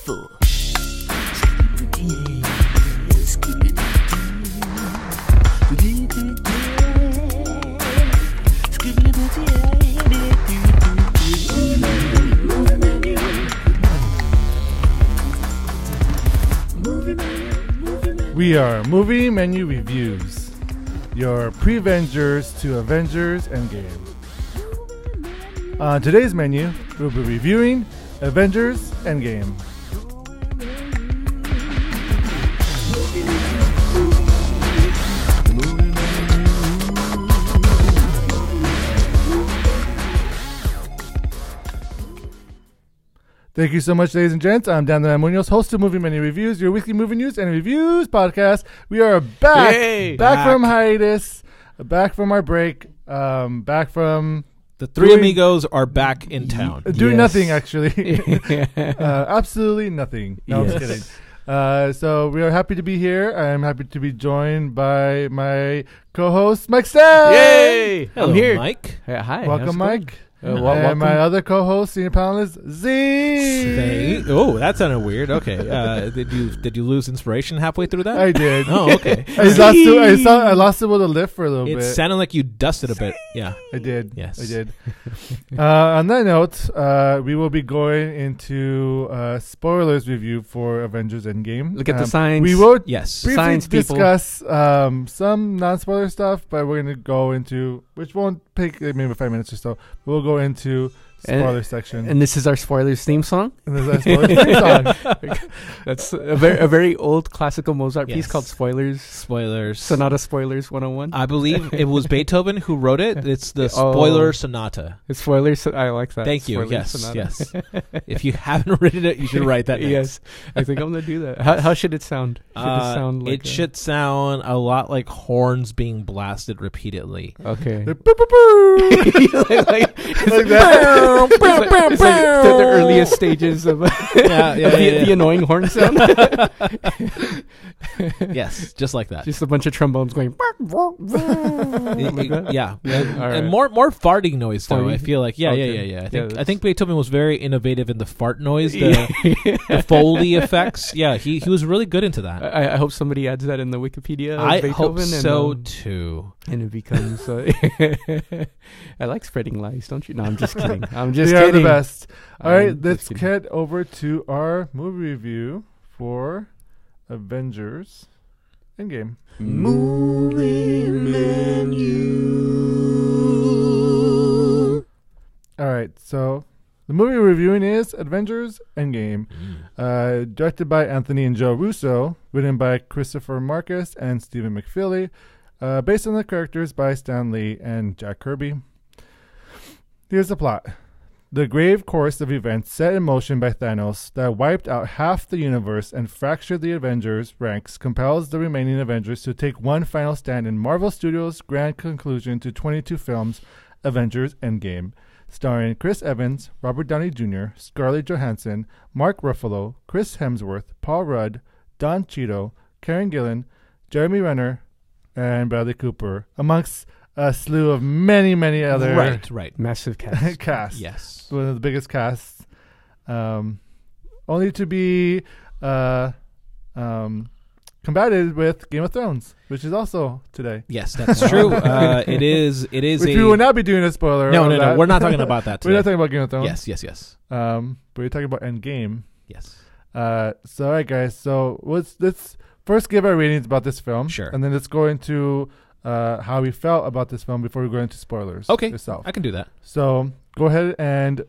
for? We are Movie Menu Reviews, your Prevengers to Avengers Endgame. On today's menu, we'll be reviewing Avengers Endgame. Thank you so much, ladies and gents. I'm Dan Muñoz, host of Movie Menu Reviews, your weekly movie news and reviews podcast. We are back from hiatus, back from our break, back from... The three amigos are back in town. Doing nothing, actually. Absolutely nothing. No, I'm just kidding. So we are happy to be here. I'm happy to be joined by my co-host, Mike Stan. Yay! Hello, I'm here. Mike. Hi. Welcome, Mike. And my other co-host, senior panelist, Z. Oh, that sounded weird. Okay. Did you lose inspiration halfway through that? I did. Oh, okay. I lost it with a lift for a little bit. It sounded like you dusted a bit. Yeah. I did. Yes. I did. On that note, we will be going into spoilers review for Avengers Endgame. Look at the signs. We will briefly Science discuss some non-spoiler stuff, but we're going to go into, which won't take maybe 5 minutes or so. We'll go into spoiler section. And this is our spoilers theme song? And this is our spoilers theme song. That's a very old classical Mozart piece called Spoilers. Sonata Spoilers 101. I believe it was Beethoven who wrote it. It's the Spoiler Sonata. It's Spoilers. I like that. Thank you. Spoilers Yes. Sonata. Yes. If you haven't written it, you should write that next. Yes. I think I'm going to do that. How should it sound? It should sound a lot like horns being blasted repeatedly. Okay. like that. It's like the earliest stages of the annoying horn sound. Yes, just like that. Just a bunch of trombones going. Yeah, right. And more farting noise though. I feel like I think Beethoven was very innovative in the fart noise, the Foley effects. Yeah, he was really good into that. I hope somebody adds that in the Wikipedia. I Beethoven hope so too. And it becomes. I like spreading lies, don't you? No, I'm just kidding. I'm They just are kidding. the best. All right, let's head over to our movie review for Avengers Endgame. Movie menu. All right, so the movie we're reviewing is Avengers Endgame, directed by Anthony and Joe Russo, written by Christopher Marcus and Stephen McFeely, based on the characters by Stan Lee and Jack Kirby. Here's the plot. The grave course of events set in motion by Thanos that wiped out half the universe and fractured the Avengers' ranks compels the remaining Avengers to take one final stand in Marvel Studios' grand conclusion to 22 films, Avengers Endgame, starring Chris Evans, Robert Downey Jr., Scarlett Johansson, Mark Ruffalo, Chris Hemsworth, Paul Rudd, Don Cheadle, Karen Gillan, Jeremy Renner, and Bradley Cooper, amongst a slew of many other right Massive cast. casts. Yes, One of the biggest casts, only to be combated with Game of Thrones, which is also today. yes, that's true. It is. Which we will not be doing a spoiler. No. That. We're not talking about that today. We're not talking about Game of Thrones. Yes. But we're talking about Endgame. Yes. So all right, guys. So let's first give our ratings about this film. Sure. And then let's go into how we felt about this film before we go into spoilers. Okay. Yourself. I can do that. So go ahead and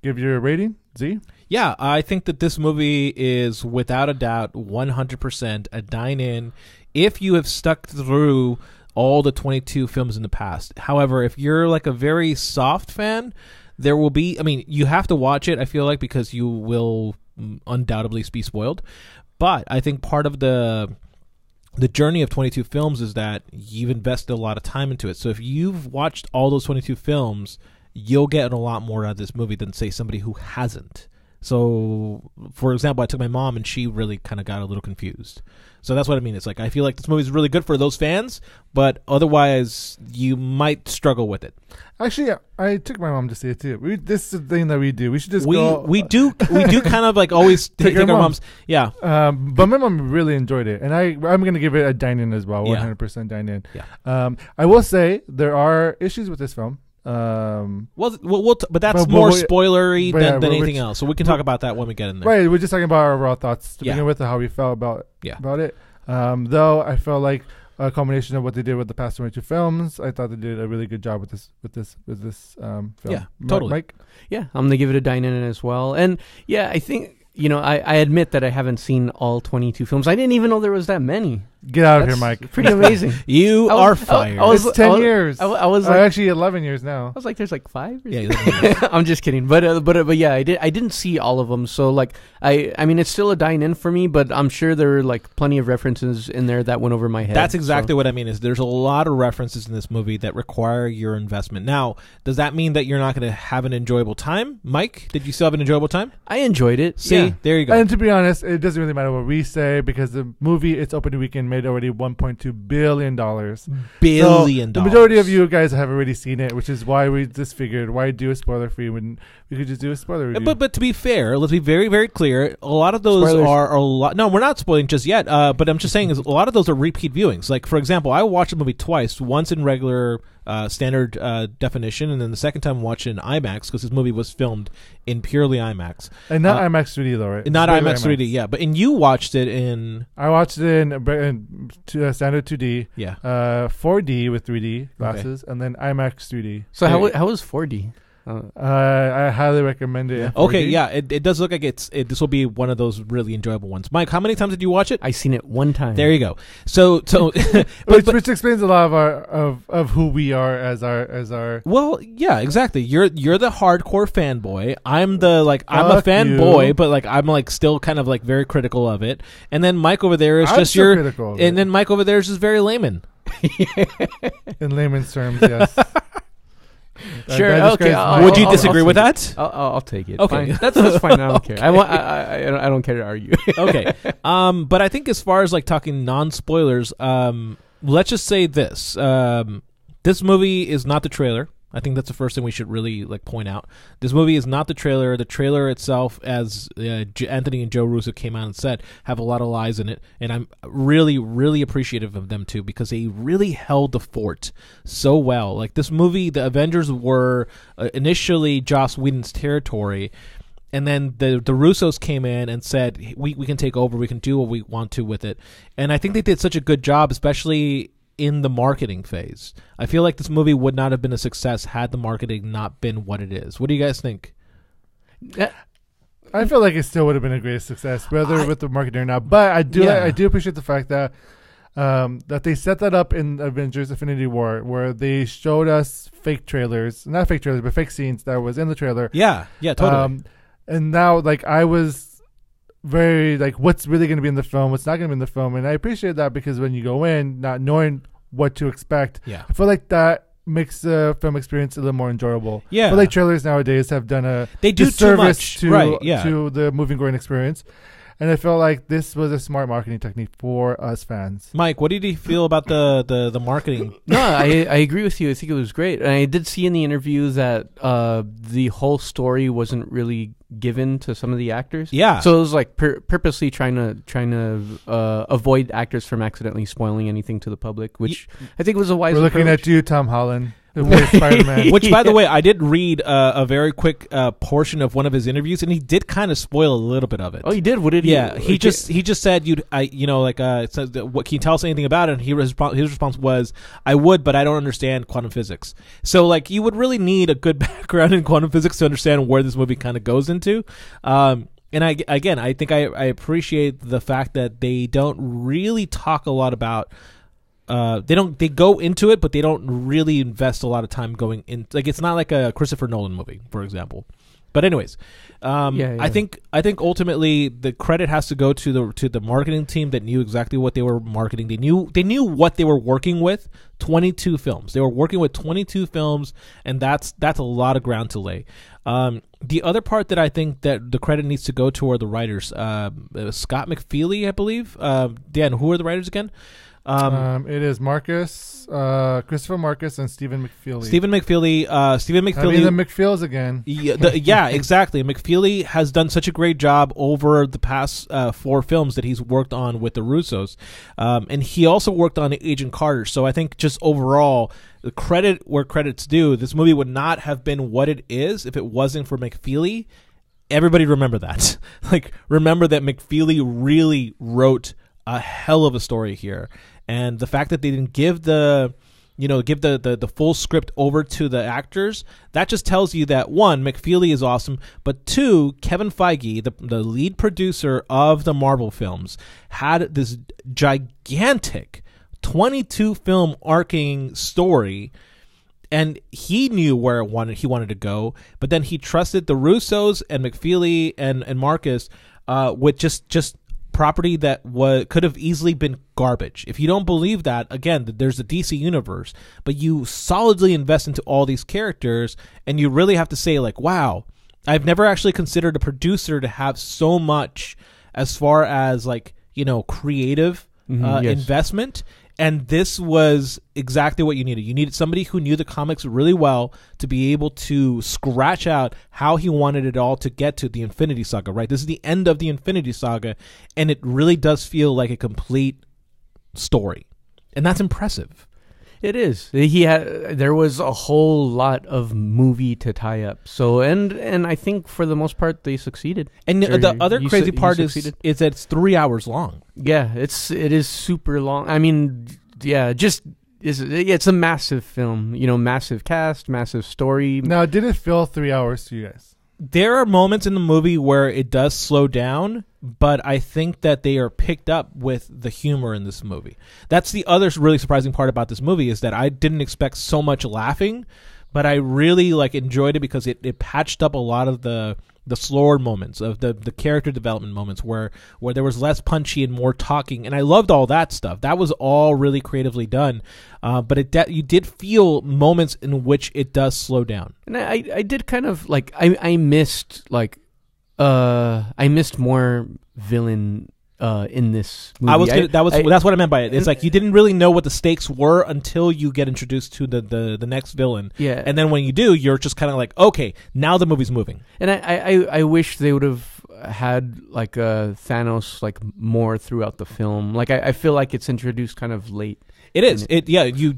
give your rating, Z. Yeah, I think that this movie is without a doubt 100% a dine-in if you have stuck through all the 22 films in the past. However, if you're like a very soft fan, there will be, you have to watch it, I feel like, because you will undoubtedly be spoiled. But I think part of the journey of 22 films is that you've invested a lot of time into it. So if you've watched all those 22 films, you'll get a lot more out of this movie than, say, somebody who hasn't. So, for example, I took my mom, and she really kind of got a little confused. So that's what I mean. It's like I feel like this movie is really good for those fans, but otherwise you might struggle with it. Actually, I took my mom to see it too. This is the thing that we do. We should just go. We do kind of like always take our moms. Yeah. But my mom really enjoyed it, and I'm going to give it a dine-in as well. 100% dine-in. Yeah. I will say there are issues with this film. But that's more spoilery than anything else. So we can talk about that when we get in there. Right, we're just talking about our raw thoughts to begin with, and how we felt about it. Though I felt like a combination of what they did with the past 22 films, I thought they did a really good job with this film. Yeah, totally. Mike? Yeah, I'm gonna give it a dine-in as well. And yeah, I think I admit that I haven't seen all 22 films. I didn't even know there was that many. Get out of here, Mike. Pretty amazing. You are fired. It's 10 years. I was like, actually 11 years now. I was like, there's like 5? Yeah, I'm just kidding. But yeah, I didn't see all of them. So like, I mean, it's still a dine-in for me, but I'm sure there are like plenty of references in there that went over my head. That's exactly what I mean. Is there's a lot of references in this movie that require your investment. Now, does that mean that you're not going to have an enjoyable time? Mike, did you still have an enjoyable time? I enjoyed it. See, there you go. And to be honest, it doesn't really matter what we say, because the movie, its opening weekend, made already $1.2 billion. Billion. The majority of you guys have already seen it, which is why we just figured, why do a spoiler free when we could just do a spoiler review. But to be fair, let's be very, very clear. A lot of those are a lot. No, we're not spoiling just yet. But I'm just saying is a lot of those are repeat viewings. Like, for example, I watched the movie twice. Once in regular standard definition, and then the second time watched it in IMAX, because this movie was filmed in purely IMAX. And not IMAX 3D though, right? Not IMAX 3D, yeah. But you watched it in... I watched it in standard 2D, 4D with 3D glasses, and then IMAX 3D. So how was 4D? I highly recommend it. Okay, yeah, it does look like this will be one of those really enjoyable ones. Mike, how many times did you watch it? I seen it one time. There you go. So which explains a lot of who we are as our. Well, yeah, exactly. You're the hardcore fanboy. I'm I'm a fanboy, but like I'm like still kind of like very critical of it. And then Mike over there is just your critical. And then Mike over there is just very layman. In layman's terms, yes. Sure. Okay. Would you disagree with that? I'll take it. Okay, fine. That's fine. I don't care. I don't care to argue. Okay. But I think as far as like talking non-spoilers, let's just say this: this movie is not the trailer. I think that's the first thing we should really like point out. This movie is not the trailer. The trailer itself, as Anthony and Joe Russo came out and said, have a lot of lies in it, and I'm really, really appreciative of them too, because they really held the fort so well. Like this movie, the Avengers were initially Joss Whedon's territory, and then the Russos came in and said, we can take over, we can do what we want to with it. And I think they did such a good job, especially in the marketing phase. I feel like this movie would not have been a success had the marketing not been what it is. What do you guys think? I feel like it still would have been a great success, whether with the marketing or not. But I do appreciate the fact that that they set that up in Avengers Infinity War, where they showed us fake trailers, not fake trailers, but fake scenes that was in the trailer. Yeah, totally. And now, like, I was very like, what's really going to be in the film, what's not going to be in the film, and I appreciate that, because when you go in not knowing what to expect, I feel like that makes the film experience a little more enjoyable. I feel like trailers nowadays have done a disservice to the movie-going experience, and I felt like this was a smart marketing technique for us fans. Mike, what did you feel about the marketing? No, I agree with you. I think it was great, and I did see in the interview that the whole story wasn't really given to some of the actors. Yeah, so it was like purposely trying to avoid actors from accidentally spoiling anything to the public, which I think was a wise. We're looking at you, Tom Holland. Spider-Man. Which, by the way, I did read a very quick portion of one of his interviews, and he did kind of spoil a little bit of it. Oh, he did? What did he? Yeah, he just said it says what, can you tell us anything about it? And his response was, I would, but I don't understand quantum physics. So like you would really need a good background in quantum physics to understand where this movie kind of goes into. And I think I appreciate the fact that they don't really talk a lot about. They go into it, but they don't really invest a lot of time going in. Like, it's not like a Christopher Nolan movie, for example. But anyways, I think ultimately the credit has to go to the marketing team that knew exactly what they were marketing. They knew what they were working with. 22 films. They were working with 22 films, and that's a lot of ground to lay. The other part that I think that the credit needs to go to are the writers. Scott McFeely, I believe. Dan, who are the writers again? It is Christopher Marcus, and Stephen McFeely. Stephen McFeely. Having the McFeels again. Yeah, exactly. McFeely has done such a great job over the past 4 films that he's worked on with the Russos, and he also worked on Agent Carter. So I think just overall, the credit where credit's due, this movie would not have been what it is if it wasn't for McFeely. Everybody remember that. Remember that McFeely really wrote a hell of a story here. And the fact that they didn't give the full script over to the actors, that just tells you that, one, McFeely is awesome, but two, Kevin Feige, the lead producer of the Marvel films, had this gigantic 22 film arcing story, and he knew where he wanted to go, but then he trusted the Russos and McFeely and Marcus with just property that could have easily been garbage. If you don't believe that, again, there's the DC universe, but you solidly invest into all these characters, and you really have to say, wow, I've never actually considered a producer to have so much as far as creative investment. And this was exactly what you needed. You needed somebody who knew the comics really well to be able to scratch out how he wanted it all to get to the Infinity Saga, right? This is the end of the Infinity Saga, and it really does feel like a complete story. And that's impressive. It is. There was a whole lot of movie to tie up. So, and I think for the most part they succeeded. And the other crazy part is that it's 3 hours long. Yeah, it is super long. I mean, yeah, it's a massive film. Massive cast, massive story. Now, did it feel 3 hours to you guys? There are moments in the movie where it does slow down, but I think that they are picked up with the humor in this movie. That's the other really surprising part about this movie, is that I didn't expect so much laughing, but I really enjoyed it because it patched up a lot of the slower moments of the character development moments where there was less punchy and more talking, and I loved all that stuff. That was all really creatively done, but you did feel moments in which it does slow down. And I did kind of I missed more villain in this movie. That's what I meant by it. It's you didn't really know what the stakes were until you get introduced to the next villain. Yeah. And then when you do, you're just kind of okay, now the movie's moving. And I wish they would have had Thanos more throughout the film. I feel like it's introduced kind of late. It is.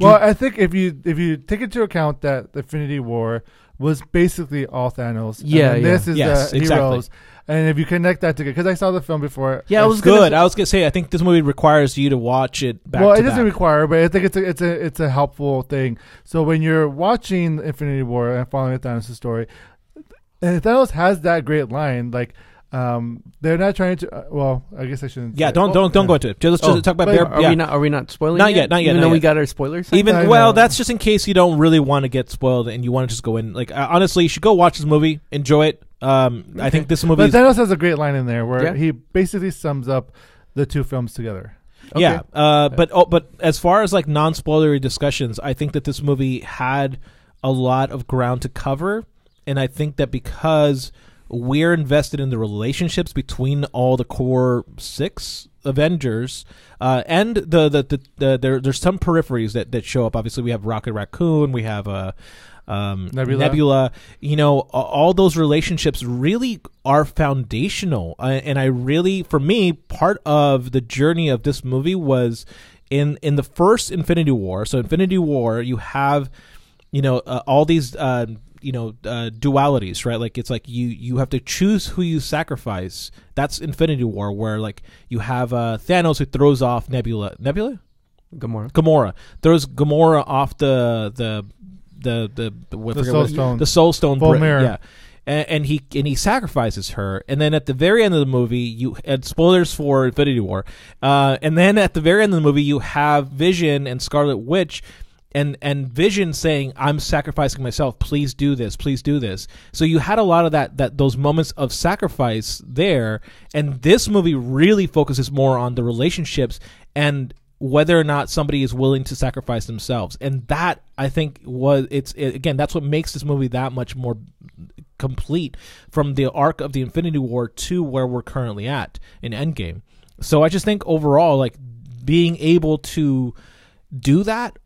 Well, I think if you take into account that the Infinity War was basically all Thanos. Yeah. This is exactly. Heroes. And if you connect that together, because I saw the film before. Yeah, it was good. I was gonna say, I think this movie requires you to watch it back. Well, to it doesn't back. require, but I think it's a helpful thing. So when you're watching Infinity War and following Thanos' story, and Thanos has that great line, they're not trying to. Well, I guess I shouldn't. Yeah, don't go into it. Just talk about Bear. Are we not spoiling? Not yet. Even though we got our spoilers. That's just in case you don't really want to get spoiled and you want to just go in. Honestly, you should go watch this movie, enjoy it. I think this movie. But Thanos has a great line in there where he basically sums up the two films together. Okay. Yeah, but as far as non-spoilery discussions, I think that this movie had a lot of ground to cover, and I think that because we're invested in the relationships between all the core 6 Avengers, and there's some peripheries that show up. Obviously, we have Rocket Raccoon, we have Nebula. All those relationships really are foundational, and I really, for me, part of the journey of this movie was in the first Infinity War. So Infinity War, you have all these dualities, right? It's you have to choose who you sacrifice. That's Infinity War, where you have Thanos who throws off Gamora throws Gamora off the Soul Stone Full brick, mirror. yeah, and he sacrifices her, and then at the very end of the movie, you had spoilers for Infinity War, and then at the very end of the movie, you have Vision and Scarlet Witch, and Vision saying, I'm sacrificing myself, please do this, please do this. So you had a lot of that those moments of sacrifice there, and this movie really focuses more on the relationships and whether or not somebody is willing to sacrifice themselves. And that, I think, again, that's what makes this movie that much more complete from the arc of the Infinity War to where we're currently at in Endgame. So I just think overall, like, being able to do that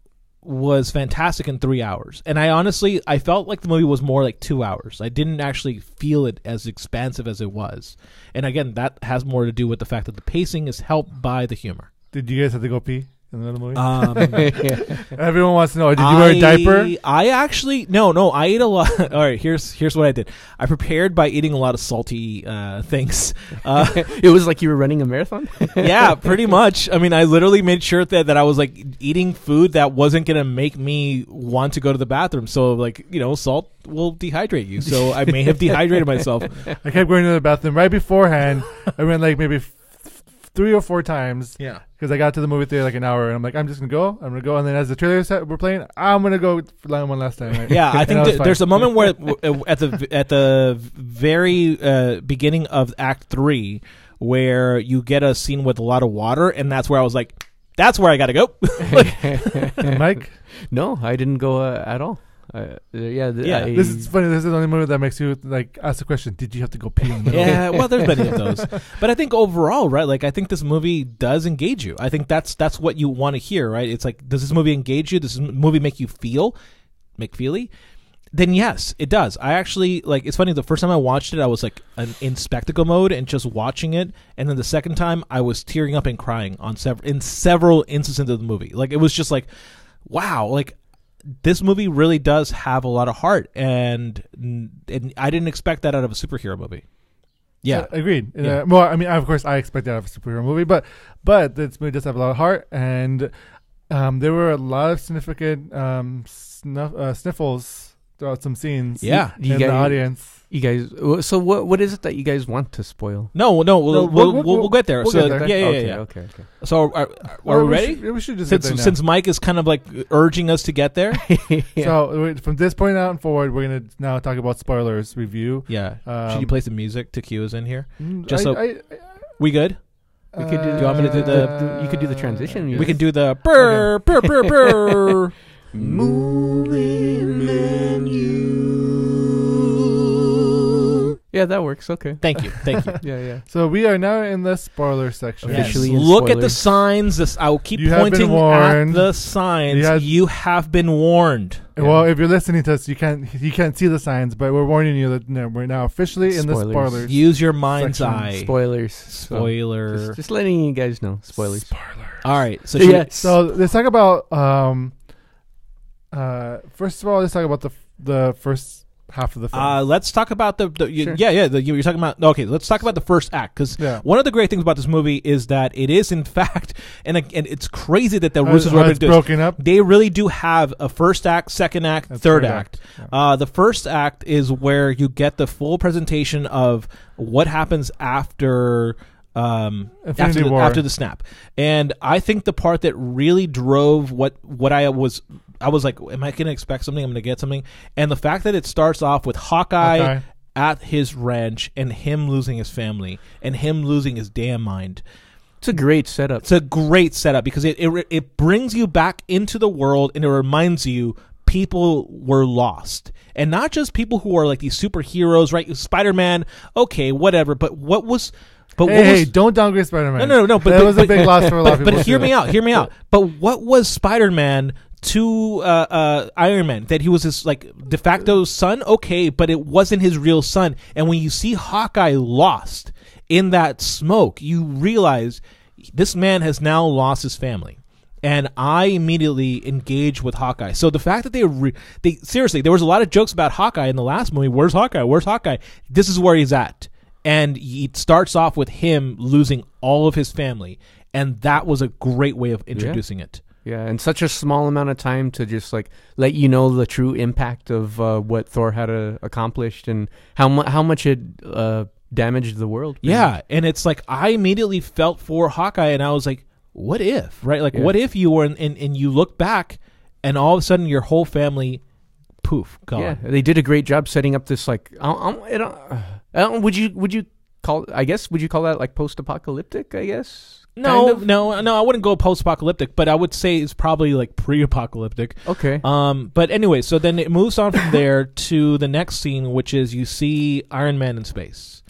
was fantastic in 3 hours. And I felt like the movie was more like 2 hours. I didn't actually feel it as expansive as it was. And again, that has more to do with the fact that the pacing is helped by the humor. Did you guys have to go pee in the middle of the movie? Everyone wants to know. Did you wear a diaper? I actually no. I ate a lot. All right, here's what I did. I prepared by eating a lot of salty things. It was like you were running a marathon. Yeah, pretty much. I mean, I literally made sure that I was like eating food that wasn't gonna make me want to go to the bathroom. So like, salt will dehydrate you. So I may have dehydrated myself. I kept going to the bathroom right beforehand. I went like maybe 3 or 4 times. Yeah. Because I got to the movie theater like an hour, and I'm like, I'm just gonna go. And then as the trailers were playing, I'm gonna go for one last time. Right? Yeah, I think there's a moment where at the very beginning of Act 3 where you get a scene with a lot of water, and that's where I was like, that's where I gotta go. Mike? No, I didn't go at all. This is funny. This is the only movie that makes you like ask the question: did you have to go pee in the middle? Yeah, well, there's many of those, but I think overall, right? Like, I think this movie does engage you. I think that's what you want to hear, right? It's like, does this movie engage you? Does this movie make you make feely? Then yes, it does. I actually like. It's funny. The first time I watched it, I was like in spectacle mode and just watching it, and then the second time, I was tearing up and crying in several instances of the movie. Like, it was just like, wow, like. This movie really does have a lot of heart, and I didn't expect that out of a superhero movie. Yeah, agreed. Yeah. Well, I mean, of course, I expect that out of a superhero movie, but this movie does have a lot of heart, and there were a lot of significant sniffles throughout some scenes. Yeah, in the audience. You guys. So what is it that you guys want to spoil? No, we'll get there. We'll get there. Yeah. Okay. So are we ready? We should just since Mike is kind of like urging us to get there. Yeah. So from this point on forward, we're gonna now talk about spoilers review. Yeah. Should you play some music to cue us in here? We good? We could do. Do you want me to do the? You could do the transition. We can do the brr brr brr brr. Movie menu. Yeah, that works. Okay. Thank you. Yeah. So we are now in the spoiler section. Officially yes. Look at the signs. I will keep pointing at the signs. You have been warned. Well, if you're listening to us, you can't see the signs, but we're warning you that we're now officially in the spoilers. Use your mind's eye. Spoilers. Spoiler. Just letting you guys know. Spoilers. All right. So So let's talk about. First of all, let's talk about the first half of the film. Let's talk about the Sure. you're talking about. Okay, let's talk about the first act, because one of the great things about this movie is that it is in fact, and it's crazy that the Russos were broken up. They really do have a first act, second act, third act. Yeah. The first act is where you get the full presentation of what happens after the snap, and I think the part that really drove what I was like, am I going to expect something? I'm going to get something. And the fact that it starts off with Hawkeye at his ranch and him losing his family and him losing his damn mind. It's a great setup. It's a great setup because it brings you back into the world, and it reminds you people were lost. And not just people who are like these superheroes, right? Spider-Man, okay, whatever. But what was... Hey, don't downgrade Spider-Man. No. But that was a big loss for a lot of people. But hear me out. But what was Spider-Man to Iron Man? That he was his like de facto son? Okay, but it wasn't his real son. And when you see Hawkeye lost in that smoke, you realize this man has now lost his family. And I immediately engaged with Hawkeye. So the fact that they seriously, there was a lot of jokes about Hawkeye in the last movie. Where's Hawkeye? This is where he's at. And it starts off with him losing all of his family. And that was a great way of introducing it. Yeah, and such a small amount of time to just like let you know the true impact of what Thor had accomplished and how much it damaged the world. Yeah, and it's like I immediately felt for Hawkeye, and I was like, what if, right? Like, what if you were and you look back and all of a sudden your whole family, poof, gone. Yeah, they did a great job setting up this like. Would you call that like post-apocalyptic? I guess. No, I wouldn't go post-apocalyptic, but I would say it's probably like pre-apocalyptic. Okay. But anyway, so then it moves on from there to the next scene, which is you see Iron Man in space.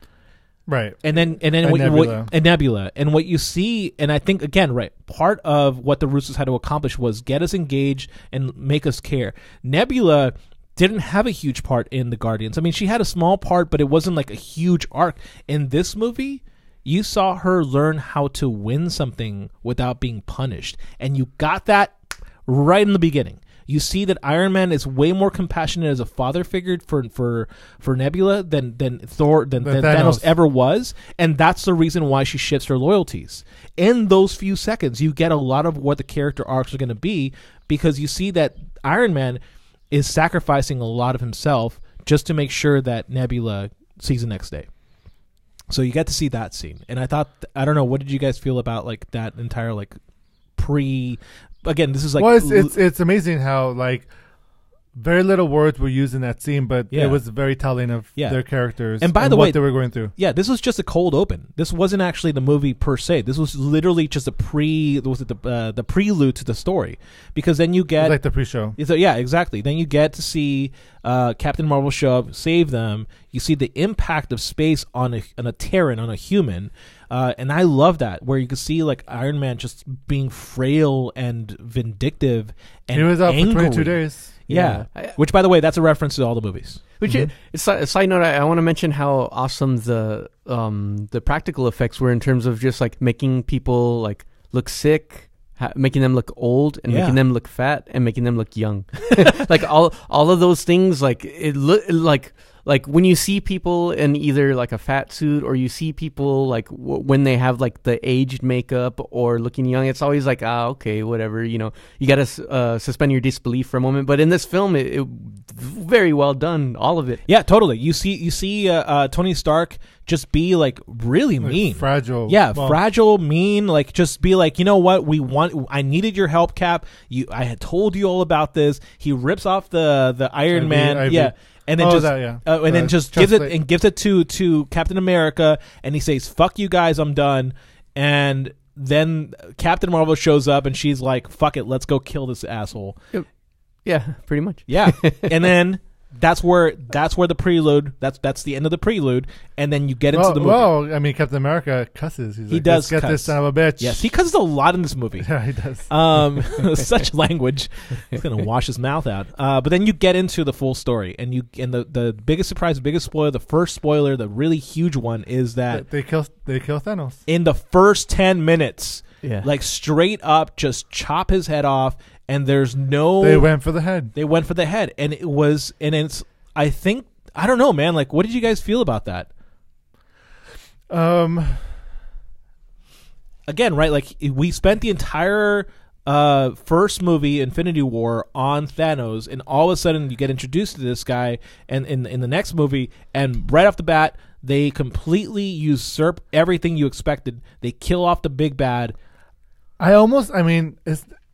Right. And then Nebula. Nebula. And what you see, and I think again, right, part of what the Russos had to accomplish was get us engaged and make us care. Nebula didn't have a huge part in the Guardians. I mean, she had a small part, but it wasn't like a huge arc. In this movie, you saw her learn how to win something without being punished. And you got that right in the beginning. You see that Iron Man is way more compassionate as a father figure for Nebula than Thanos ever was. And that's the reason why she shifts her loyalties. In those few seconds, you get a lot of what the character arcs are going to be, because you see that Iron Man is sacrificing a lot of himself just to make sure that Nebula sees the next day. So you get to see that scene. And I don't know, what did you guys feel about like that entire like again, this is like... Well, it's amazing how like very little words were used in that scene, but it was very telling of their characters and by the way, what they were going through. Yeah, this was just a cold open. This wasn't actually the movie per se. This was literally just the prelude to the story, because then you get like the pre-show. Yeah, exactly. Then you get to see Captain Marvel show up, save them. You see the impact of space on a Terran, on a human. And I love that, where you can see like Iron Man just being frail and vindictive and he was out angry. for 22 days. Yeah. Which, by the way, that's a reference to all the movies. Which it's a side note. I want to mention how awesome the practical effects were in terms of just like making people like look sick, making them look old, and making them look fat, and making them look young. Like all of those things, like it look like when you see people in either like a fat suit, or you see people like when they have like the aged makeup or looking young, it's always like, okay, whatever, you know, you got to suspend your disbelief for a moment. But in this film, it very well done, all of it. Yeah, totally. You see Tony Stark just be like really mean, fragile. Yeah, fragile, mean. Like just be like, you know what? I needed your help, Cap. I had told you all about this. He rips off the Iron Man. Yeah. And then gives it to Captain America, and he says, "Fuck you guys, I'm done." And then Captain Marvel shows up, and she's like, "Fuck it, let's go kill this asshole." Yeah, pretty much. Yeah, and then that's where the prelude. That's the end of the prelude, and then you get into the movie. Well, I mean, Captain America cusses. He does. Let's get this son of a bitch. Yes, he cusses a lot in this movie. Yeah, he does. Such language. He's gonna wash his mouth out. But then you get into the full story, and the biggest surprise, the biggest spoiler, the first spoiler, the really huge one is that they kill Thanos in the first 10 minutes. Yeah, like straight up, just chop his head off. And there's no... They went for the head. And it's... I think... I don't know, man. Like, what did you guys feel about that? Again, right? Like, we spent the entire first movie, Infinity War, on Thanos, and all of a sudden you get introduced to this guy, and in the next movie, and right off the bat, they completely usurp everything you expected. They kill off the big bad.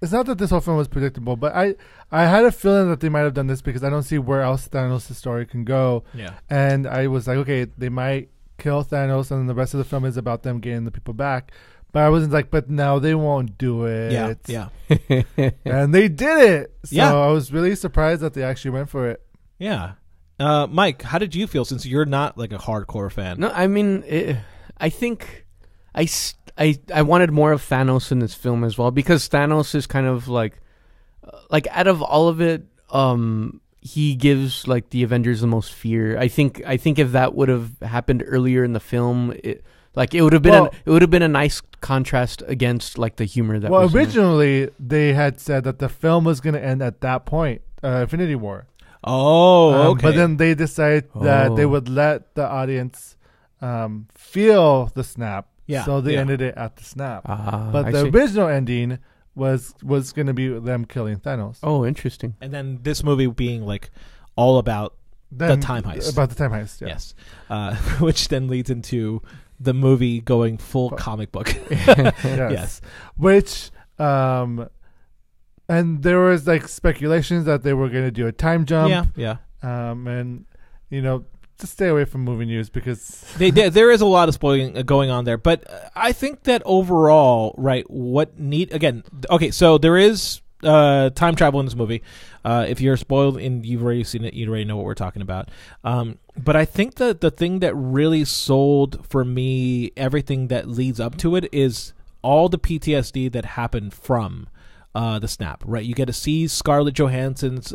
It's not that this whole film was predictable, but I had a feeling that they might have done this because I don't see where else Thanos' story can go. Yeah. And I was like, okay, they might kill Thanos and the rest of the film is about them getting the people back. But I wasn't like, but no, they won't do it. Yeah. And they did it. So yeah. I was really surprised that they actually went for it. Yeah. Mike, how did you feel since you're not like a hardcore fan? No, I mean, I think I wanted more of Thanos in this film as well, because Thanos is kind of like out of all of it, he gives like the Avengers the most fear. I think if that would have happened earlier in the film, it would have been a nice contrast against like the humor that. Well, originally they had said that the film was going to end at that point, Infinity War. Oh, okay. But then they decided that they would let the audience feel the snap. Yeah. So they ended it at the snap. But the original ending was going to be them killing Thanos. Oh, interesting. And then this movie being like all about the time heist. About the time heist, yeah. Yes. Which then leads into the movie going full comic book. Yes. Which And there was like speculations that they were going to do a time jump. Yeah. And just stay away from movie news because there is a lot of spoiling going on there. But I think that overall, right? So there is time travel in this movie. If you're spoiled and you've already seen it, you already know what we're talking about. But I think that the thing that really sold for me everything that leads up to it is all the PTSD that happened from the snap. Right? You get to see Scarlett Johansson's.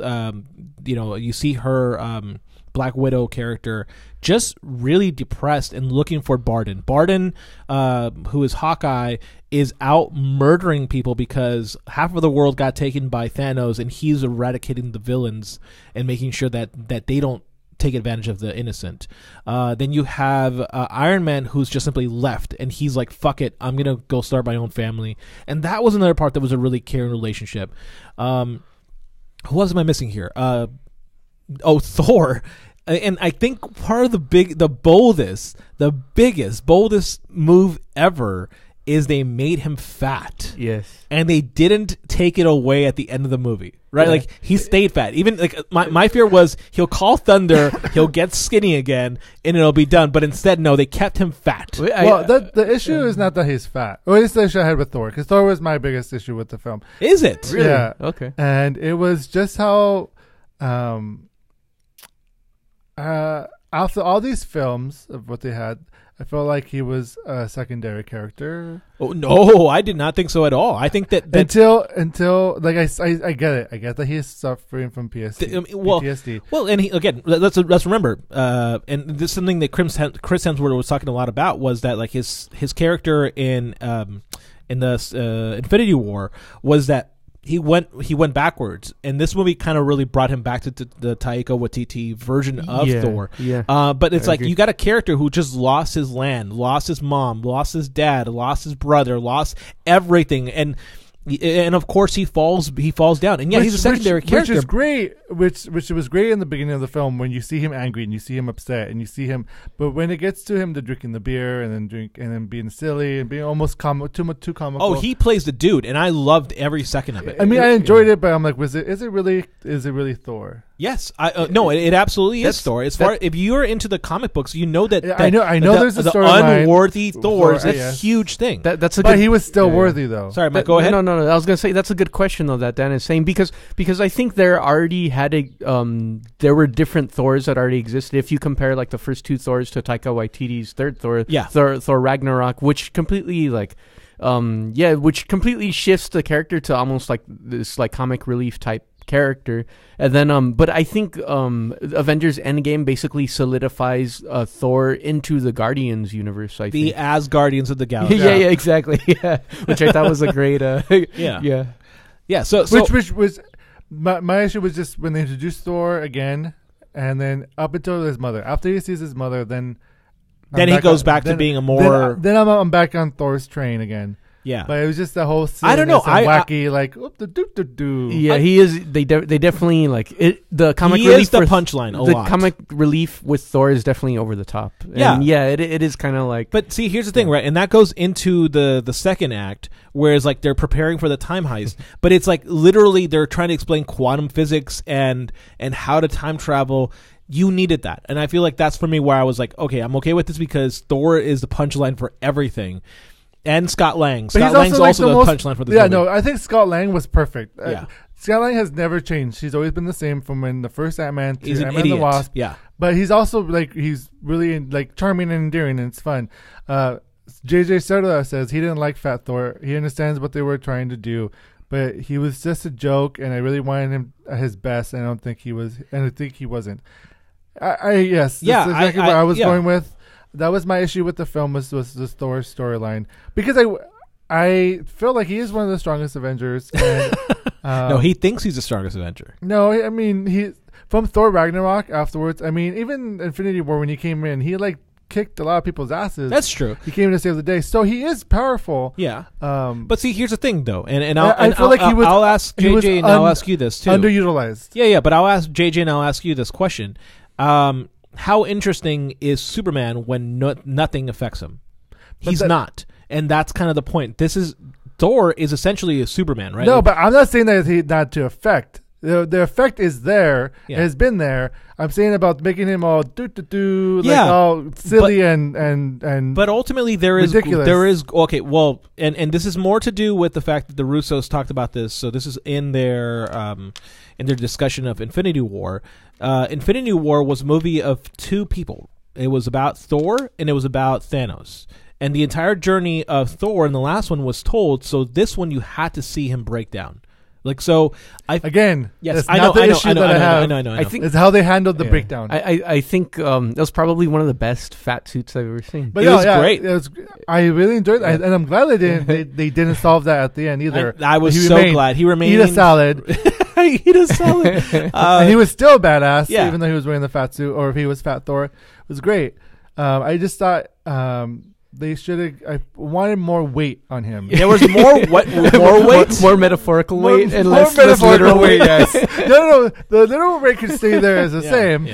You see her. Black Widow character just really depressed and looking for Barton. Barton, who is Hawkeye, is out murdering people because half of the world got taken by Thanos, and he's eradicating the villains and making sure that they don't take advantage of the innocent. Then you have Iron Man, who's just simply left, and he's like, fuck it, I'm going to go start my own family. And that was another part that was a really caring relationship. Who else am I missing here? Thor. And I think part of the boldest move ever is they made him fat. Yes. And they didn't take it away at the end of the movie. Right? Yeah. Like, he stayed fat. Even like my fear was he'll call thunder, he'll get skinny again, and it'll be done. But instead, no, they kept him fat. The issue is not that he's fat. Or at least the issue I had with Thor, because Thor was my biggest issue with the film. Is it? Really? Yeah. Okay. And it was just how after all these films of what they had, I felt like he was a secondary character. Oh no, I did not think so at all. I think that until like I get it. I get that he is suffering from PTSD. Well, and let's remember, and this is something that Chris Hemsworth was talking a lot about, was that like his character in the Infinity War was that he went backwards, and this movie kind of really brought him back to the Taika Waititi version of Thor. Yeah. But it's like you got a character who just lost his land, lost his mom, lost his dad, lost his brother, lost everything, and of course he falls down. And he's a secondary character, which is great. Which was great in the beginning of the film when you see him angry and you see him upset and you see him. But when it gets to him to drinking the beer and then being silly and being almost too comical. Oh, he plays the dude, and I loved every second of it. I mean, I enjoyed it, but I'm like, is it really Thor? Yes, no, it absolutely is Thor. If you're into the comic books, you know that I know there's a storyline. Unworthy Thor is a huge thing. But he was still worthy though. Sorry, Mike, go ahead. No. I was gonna say that's a good question though that Dan is saying because I think there already there were different Thors that already existed. If you compare like the first two Thors to Taika Waititi's third Thor, Thor Ragnarok, which completely which completely shifts the character to almost like this like comic relief type character. And then but I think Avengers Endgame basically solidifies Thor into the Guardians universe. I think as Guardians of the Galaxy. yeah, exactly. Yeah, which I thought was a great yeah. So which was my issue was just when they introduced Thor again, and then up until his mother. After he sees his mother, then he goes back to being a more. Then I'm back on Thor's train again. Yeah, but it was just the whole. I don't know. Wacky like the do. Yeah, he is. They definitely like it. The comic he relief is the punchline. The comic relief with Thor is definitely over the top. And it is kind of like. But see, here's the thing, right? And that goes into the second act, whereas like they're preparing for the time heist, but it's like literally they're trying to explain quantum physics and how to time travel. You needed that, and I feel like that's for me where I was like, okay, I'm okay with this because Thor is the punchline for everything. And Scott Lang. Scott Lang's also the punchline for this movie. No, I think Scott Lang was perfect. Scott Lang has never changed. He's always been the same from when the first Ant-Man to Ant-Man and the Wasp. Yeah. But he's also he's really like charming and endearing, and it's fun. J.J. Soda says he didn't like Fat Thor. He understands what they were trying to do, but he was just a joke, and I really wanted him at his best, and I think he wasn't. That's exactly what I was going with. That was my issue with the film was this Thor storyline because I feel like he is one of the strongest Avengers. And, no, he thinks he's the strongest Avenger. No, I mean he from Thor Ragnarok afterwards. I mean even Infinity War when he came in, he like kicked a lot of people's asses. That's true. He came in to save the day, so he is powerful. Yeah. But see, here's the thing though, I'll ask JJ and I'll ask you this too. Underutilized. Yeah, but I'll ask JJ and I'll ask you this question. How interesting is Superman when nothing affects him? He's not. And that's kind of the point. Thor is essentially a Superman, right? No, but I'm not saying that he not to effect. The effect is there. It has been there. I'm saying about making him all all silly and. But ultimately, there is okay. Well, and this is more to do with the fact that the Russos talked about this. So this is in their discussion of Infinity War. Infinity War was a movie of two people. It was about Thor and it was about Thanos. And the entire journey of Thor in the last one was told. So this one, you had to see him break down. Like, so yes, I know. I think it's how they handled the breakdown. I think that was probably one of the best fat suits I've ever seen. But it was great. I really enjoyed it, and I'm glad they didn't solve that at the end either. I was glad he remained. Eat a salad. Eat a salad. And he was still badass, even though he was wearing the fat suit, or if he was Fat Thor. It was great. I just thought. They should have. I wanted more weight on him. There was more weight, more metaphorical weight, and less literal weight. Yes, no. The literal weight could stay there as the same,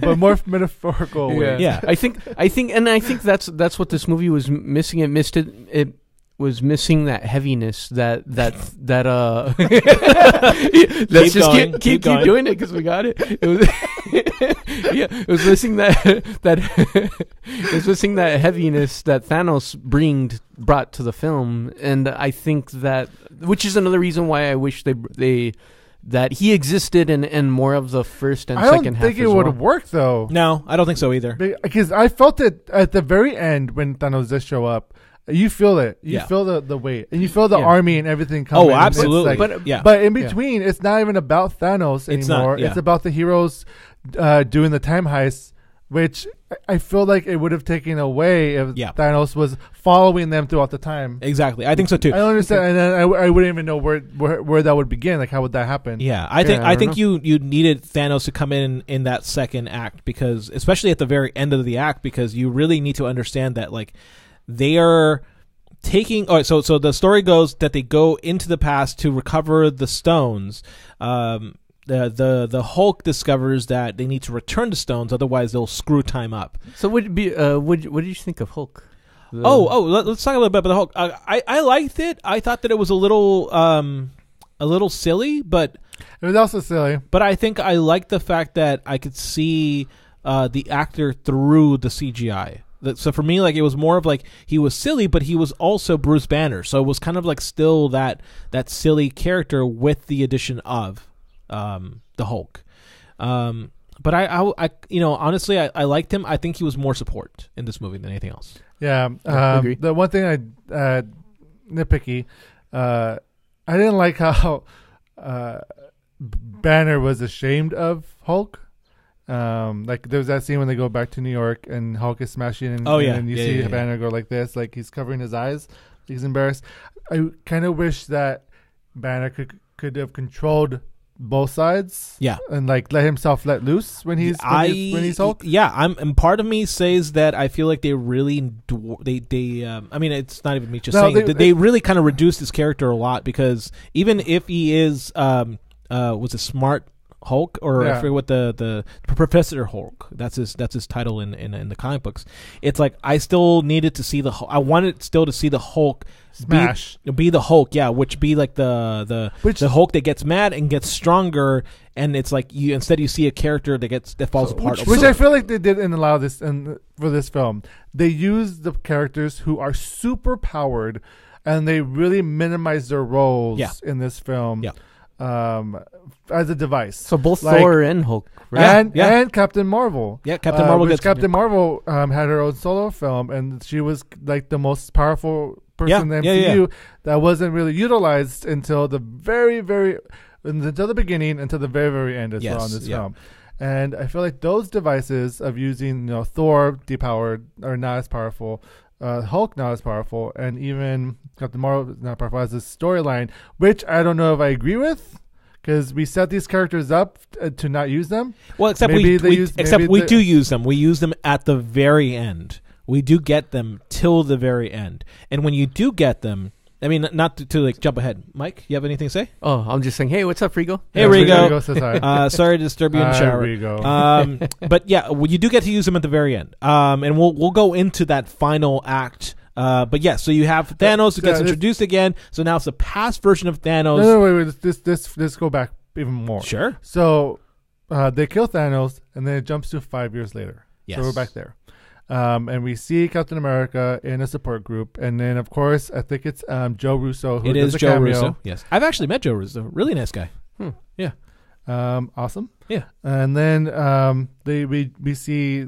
but more metaphorical weight. Yeah, I think that's what this movie was missing. It was missing that heaviness. That let's just keep doing it because we got it. It was it was missing that it was missing that heaviness that Thanos brought to the film, and I think that, which is another reason why I wish that he existed in more of the first and second half. I don't think it would have worked though. No, I don't think so either. Because I felt it at the very end when Thanos does show up. You feel it. You feel the weight, and you feel the army and everything coming. Oh, absolutely. But in between, it's not even about Thanos anymore. It's about the heroes doing the time heist, which I feel like it would have taken away if Thanos was following them throughout the time. Exactly. I think so too. I don't understand, and then I wouldn't even know where that would begin. Like, how would that happen? Yeah, I think you needed Thanos to come in that second act, because especially at the very end of the act, because you really need to understand that, like, they are taking. Oh, so the story goes that they go into the past to recover the stones. The Hulk discovers that they need to return the stones, otherwise they'll screw time up. So what did you think of Hulk? Let's talk a little bit about the Hulk. I liked it. I thought that it was a little silly, but it was also silly. But I think I liked the fact that I could see the actor through the CGI. So for me, like, it was more of like he was silly, but he was also Bruce Banner. So it was kind of like still that silly character with the addition of the Hulk. But I honestly, I liked him. I think he was more support in this movie than anything else. Yeah. The one thing I nitpicky, I didn't like how Banner was ashamed of Hulk. Like, there's that scene when they go back to New York and Hulk is smashing and you see Banner go like this, like he's covering his eyes, he's embarrassed. I kind of wish that Banner could have controlled both sides, and like let himself let loose when he's Hulk. And part of me says that I feel like they really I mean, it's not even me just saying they really kind of reduced his character a lot, because even if he is was a smart Hulk, or I forget what the Professor Hulk, that's his title in the comic books. It's like I still needed to see I wanted still to see the Hulk smash, be the Hulk, which be like the Hulk that gets mad and gets stronger, and it's like you see a character that falls apart. Which I feel like they did in for this film. They used the characters who are super powered, and they really minimize their roles in this film. As a device. So both Thor and Hulk, right? And Captain Marvel. Yeah, Captain Marvel. Captain Marvel had her own solo film, and she was like the most powerful person in the MCU that wasn't really utilized until the until the beginning, until the very, very end as well in this film. And I feel like those devices of using, Thor depowered are not as powerful, Hulk not as powerful, and even Captain Marvel is not powerful as a storyline, which I don't know if I agree with, because we set these characters up to not use them. Well, except we do use them. We use them at the very end. We do get them till the very end, and when you do get them, I mean, not to like jump ahead. Mike, you have anything to say? Oh, I'm just saying, hey, what's up, Rigo? Hey, Rigo. Says hi. Sorry to disturb you in the shower. Rigo. But yeah, you do get to use them at the very end. And we'll go into that final act But yeah, so you have Thanos who gets introduced again. So now it's the past version of Thanos. No, wait. Let's go back even more. Sure. So they kill Thanos, and then it jumps to 5 years later. Yes. So we're back there. And we see Captain America in a support group. And then, of course, I think it's Joe Russo who does a cameo. Russo, yes. I've actually met Joe Russo. Really nice guy. Yeah. Awesome. Yeah. And then we see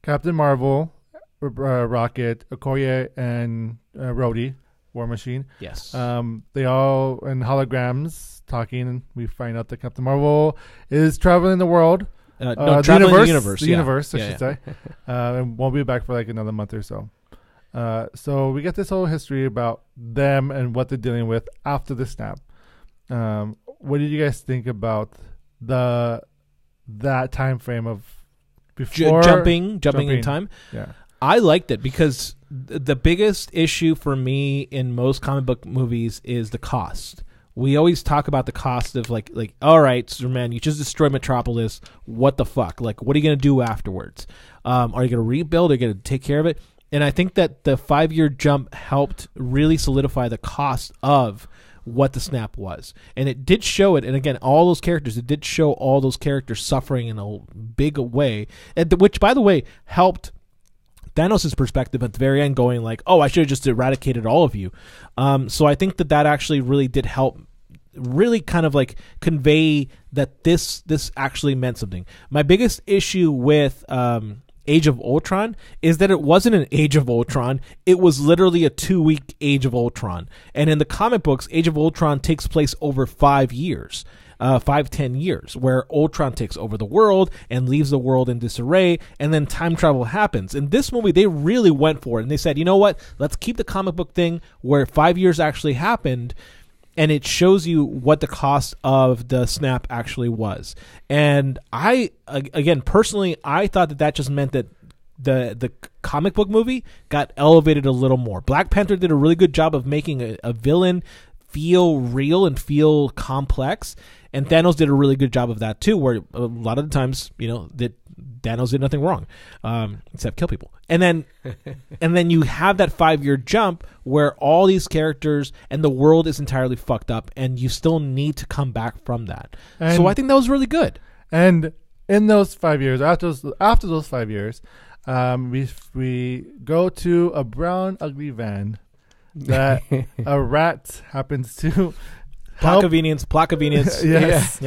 Captain Marvel, Rocket, Okoye, and Rhodey, War Machine. Yes. They all in holograms talking, and we find out that Captain Marvel is traveling the world. Traveling the universe. The universe, I should say. And won't be back for like another month or so. So we get this whole history about them and what they're dealing with after the snap. What did you guys think about that time frame of before jumping in time? Yeah, I liked it because the biggest issue for me in most comic book movies is the cost. We always talk about the cost of like, all right, Superman, you just destroyed Metropolis. What the fuck? Like, what are you going to do afterwards? Are you going to rebuild? Are you going to take care of it? And I think that the 5-year jump helped really solidify the cost of what the snap was. And it did show it. And again, it did show all those characters suffering in a big way, which, by the way, helped Thanos' perspective at the very end, going like, oh, I should have just eradicated all of you. So I think that actually really did help really kind of like convey that this actually meant something. My biggest issue with Age of Ultron is that it wasn't an Age of Ultron. It was literally a 2-week Age of Ultron. And in the comic books, Age of Ultron takes place over 5 years. 5-10 years, where Ultron takes over the world and leaves the world in disarray, and then time travel happens. In this movie, they really went for it, and they said, you know what, let's keep the comic book thing where 5 years actually happened, and it shows you what the cost of the snap actually was. And I, again, personally, I thought that just meant that the comic book movie got elevated a little more. Black Panther did a really good job of making a villain feel real and feel complex. And Thanos did a really good job of that too, where a lot of the times, that Thanos did nothing wrong, except kill people. And then you have that 5-year jump where all these characters and the world is entirely fucked up, and you still need to come back from that. So I think that was really good. And in those 5 years, after those 5 years, we go to a brown ugly van that a rat happens to. Plot convenience. Yes.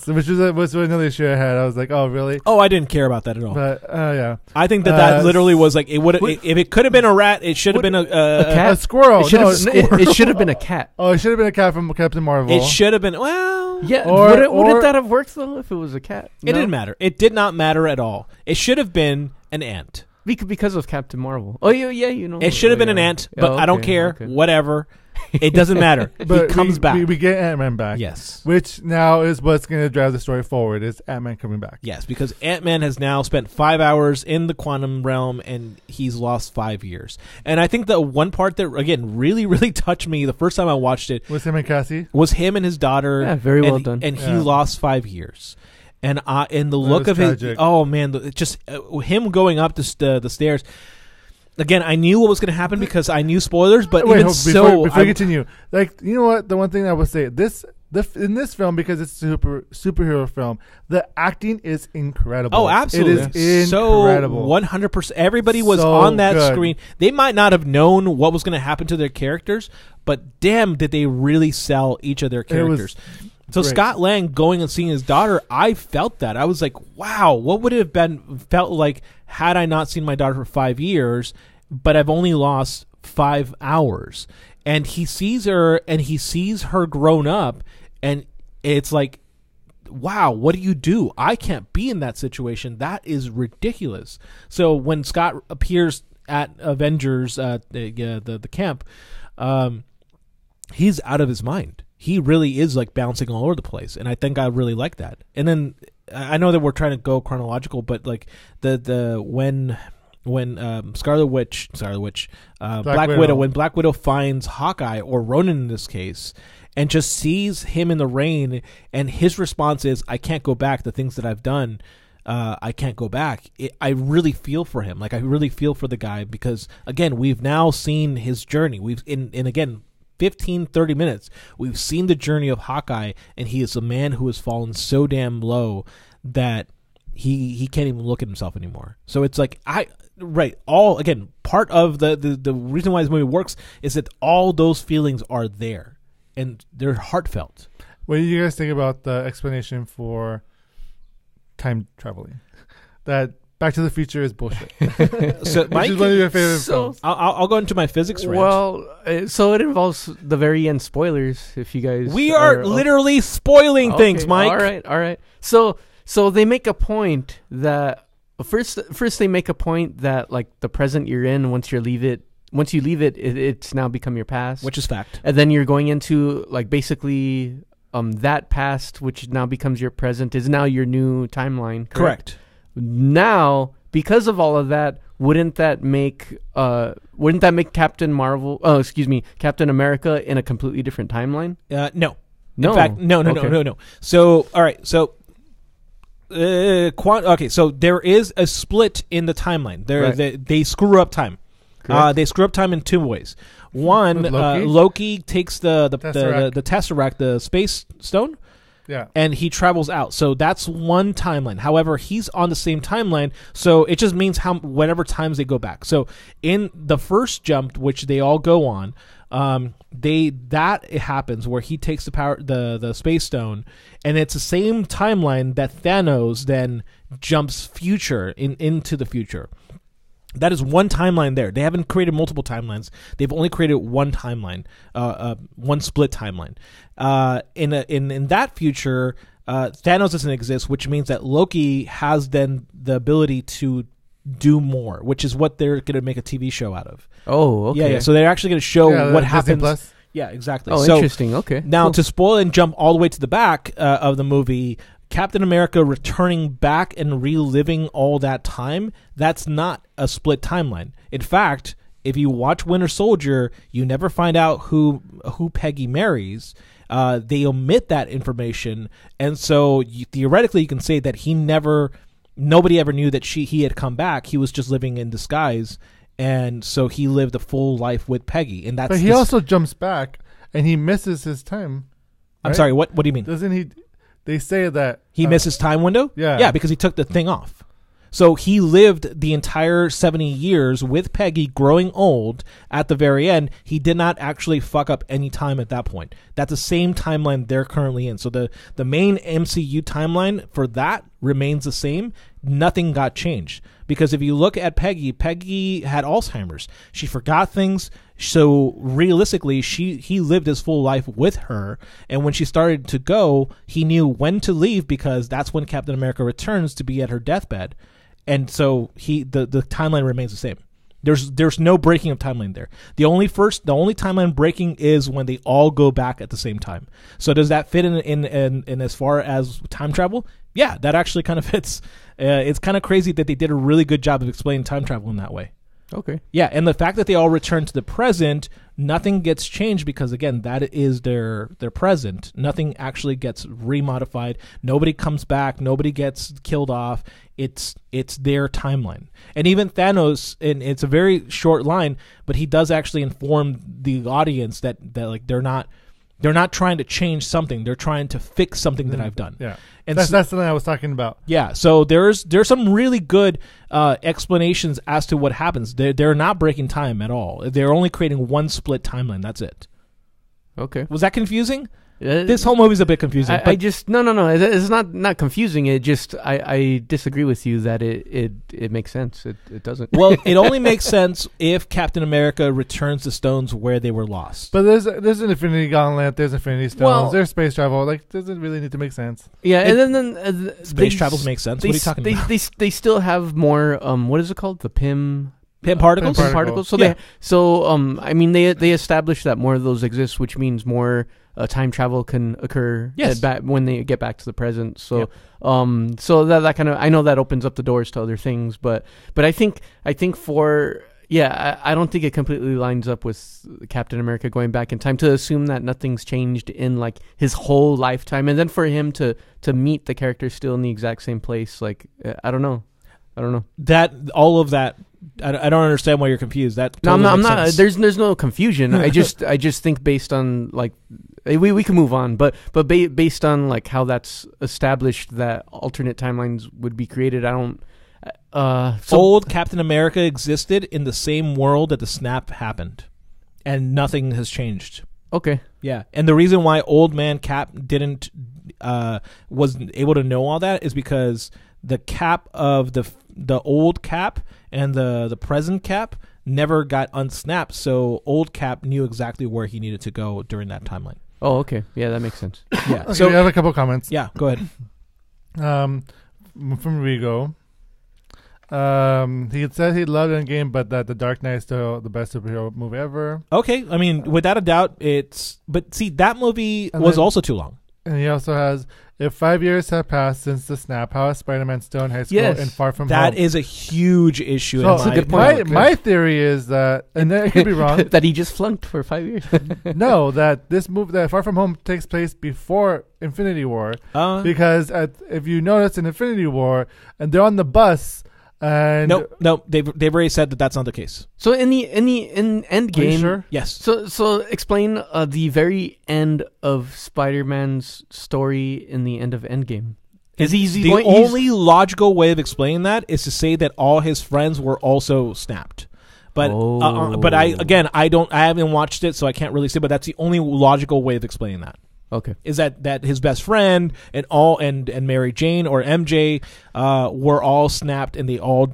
Which was another issue I had. I was like, oh, really? Oh, I didn't care about that at all. But yeah, I think that literally was like it would. If it could have been a rat, it should have been a cat, a squirrel. It should have been a cat. Oh, it should have been a cat from Captain Marvel. It should have been. Well, yeah. Would that have worked though if it was a cat? It didn't matter. It did not matter at all. It should have been an ant. Because of Captain Marvel. Oh yeah. It should have been an ant, but I don't care. Okay. Whatever. It doesn't matter. But he comes back. We get Ant-Man back. Yes. Which now is what's going to drive the story forward, is Ant-Man coming back. Yes, because Ant-Man has now spent 5 hours in the quantum realm, and he's lost 5 years. And I think the one part that, again, really, really touched me the first time I watched it was him and Cassie. Was him and his daughter. Yeah, very well done. And he lost 5 years. And in the look of tragic. him going up the stairs. Again, I knew what was going to happen because I knew spoilers, but before we continue, you know what? The one thing I would say, in this film, because it's a superhero film, the acting is incredible. Oh, absolutely. It is incredible. 100%. Everybody was on that screen. They might not have known what was going to happen to their characters, but damn, did they really sell each of their characters. So great. Scott Lang going and seeing his daughter, I felt that. I was like, wow, what would it have felt like had I not seen my daughter for 5 years, but I've only lost 5 hours? And he sees her, and he sees her grown up, and it's like, wow, what do you do? I can't be in that situation. That is ridiculous. So when Scott appears at Avengers, the camp, he's out of his mind. He really is like bouncing all over the place, and I think I really like that. And then I know that we're trying to go chronological, but like when Scarlet Witch, Black Widow, when Black Widow finds Hawkeye, or Ronan in this case, and just sees him in the rain, and his response is, "I can't go back. The things that I've done." I can't go back. I really feel for him. Like, I really feel for the guy because, again, we've now seen his journey. We've in again 15, 30 minutes, we've seen the journey of Hawkeye, and he is a man who has fallen so damn low that he can't even look at himself anymore. So it's like part of the reason why this movie works is that all those feelings are there and they're heartfelt. What do you guys think about the explanation for time traveling? That Back to the Future is bullshit. So, Mike, which is one of your favorite films. I'll go into my physics rant. Well, so it involves the very end spoilers. If you guys, we are literally spoiling things, Mike. All right. So they make a point that first they make a point that like the present you're in, once you leave it, it's now become your past, which is fact. And then you're going into like basically that past, which now becomes your present, is now your new timeline. Correct. Now, because of all of that, wouldn't that make Captain America in a completely different timeline? No. In fact, no. So, all right. So, so there is a split in the timeline. They screw up time. They screw up time in two ways. One, Loki takes the Tesseract, the space stone. Yeah. And he travels out. So that's one timeline. However, he's on the same timeline, so it just means whatever times they go back. So in the first jump, which they all go on, it happens where he takes the space stone, and it's the same timeline that Thanos then jumps into the future. That is one timeline there. They haven't created multiple timelines. They've only created one timeline, one split timeline. In that future, Thanos doesn't exist, which means that Loki has then the ability to do more, which is what they're going to make a TV show out of. Oh, okay. Yeah. So they're actually going to show what happens. Plus. Yeah, exactly. Oh, interesting. Okay. Now, to spoil and jump all the way to the back of the movie, Captain America returning back and reliving all that time, that's not a split timeline. In fact, if you watch Winter Soldier, you never find out who Peggy marries. They omit that information, and so theoretically you can say that nobody ever knew that he had come back. He was just living in disguise, and so he lived a full life with Peggy. And that's. But he also jumps back, and he misses his time. Right? I'm sorry. What do you mean? Doesn't he? They say that he missed his time window. Yeah, because he took the thing off. So he lived the entire 70 years with Peggy, growing old. At the very end, he did not actually fuck up any time at that point. That's the same timeline they're currently in. So the main MCU timeline for that remains the same. Nothing got changed. Because if you look at Peggy had Alzheimer's. She forgot things. So realistically, he lived his full life with her. And when she started to go, he knew when to leave, because that's when Captain America returns to be at her deathbed. And so the timeline remains the same. There's no breaking of timeline there. The only timeline breaking is when they all go back at the same time. So does that fit in as far as time travel? Yeah, that actually kind of fits. It's kind of crazy that they did a really good job of explaining time travel in that way. Okay. Yeah, and the fact that they all return to the present, nothing gets changed, because again, that is their present. Nothing actually gets remodified. Nobody comes back. Nobody gets killed off. It's their timeline. And even Thanos, and it's a very short line, but he does actually inform the audience that like they're not trying to change something. They're trying to fix something that I've done. Yeah. And that's something I was talking about. Yeah. So there's some really good explanations as to what happens. They're not breaking time at all. They're only creating one split timeline. That's it. Okay. Was that confusing? This whole movie's a bit confusing. I just no. It's not confusing. It just I disagree with you that it makes sense. It doesn't. Well, it only makes sense if Captain America returns the stones where they were lost. But there's an Infinity Gauntlet. There's Infinity Stones. There's space travel. Like, doesn't really need to make sense. Yeah, and then space travels make sense. What are you talking about? They still have more. What is it called? The PIM particles. PIM particles. So I mean they established that more of those exist, which means more. Time travel can occur when they get back to the present. So, so that kind of, I know that opens up the doors to other things, but I think for I don't think it completely lines up with Captain America going back in time to assume that nothing's changed in like his whole lifetime, and then for him to meet the character still in the exact same place. Like I don't know. That all of that. I don't understand why you're confused. That totally I'm not. sense. There's no confusion. I just think based on like we can move on, but based on like how that's established that alternate timelines would be created, I don't. Old Captain America existed in the same world that the snap happened, and nothing has changed. Okay. Yeah, and the reason why Old Man Cap didn't wasn't able to know all that is because the Cap of the old Cap and the present Cap never got unsnapped, so Old Cap knew exactly where he needed to go during that timeline. Oh, okay. Yeah, that makes sense. Yeah. Okay, So we have a couple comments. yeah, go ahead. From Rigo. He had said he loved Endgame, but that The Dark Knight is still the best superhero movie ever. Okay, I mean, without a doubt, but see, that movie And was then- also too long. And he also has, if 5 years have passed since the snap, how is Spider-Man still in high school Yes, and far from That home? is a huge issue. So, in That's a my good point. opinion. My theory is that, and I could be wrong, that he just flunked for 5 years. no, that this movie, that Far From Home takes place before Infinity War. Because if you notice in Infinity War, and they're on the bus, and Nope. They've already said that that's not the case. So in Are you Endgame, sure? Yes. So explain the very end of Spider-Man's story in the end of Endgame. Is he The only logical way of explaining that is to say that all his friends were also snapped. But but I haven't watched it, so I can't really say. But that's the only logical way of explaining that. Okay. Is that his best friend and Mary Jane or MJ were all snapped, and they all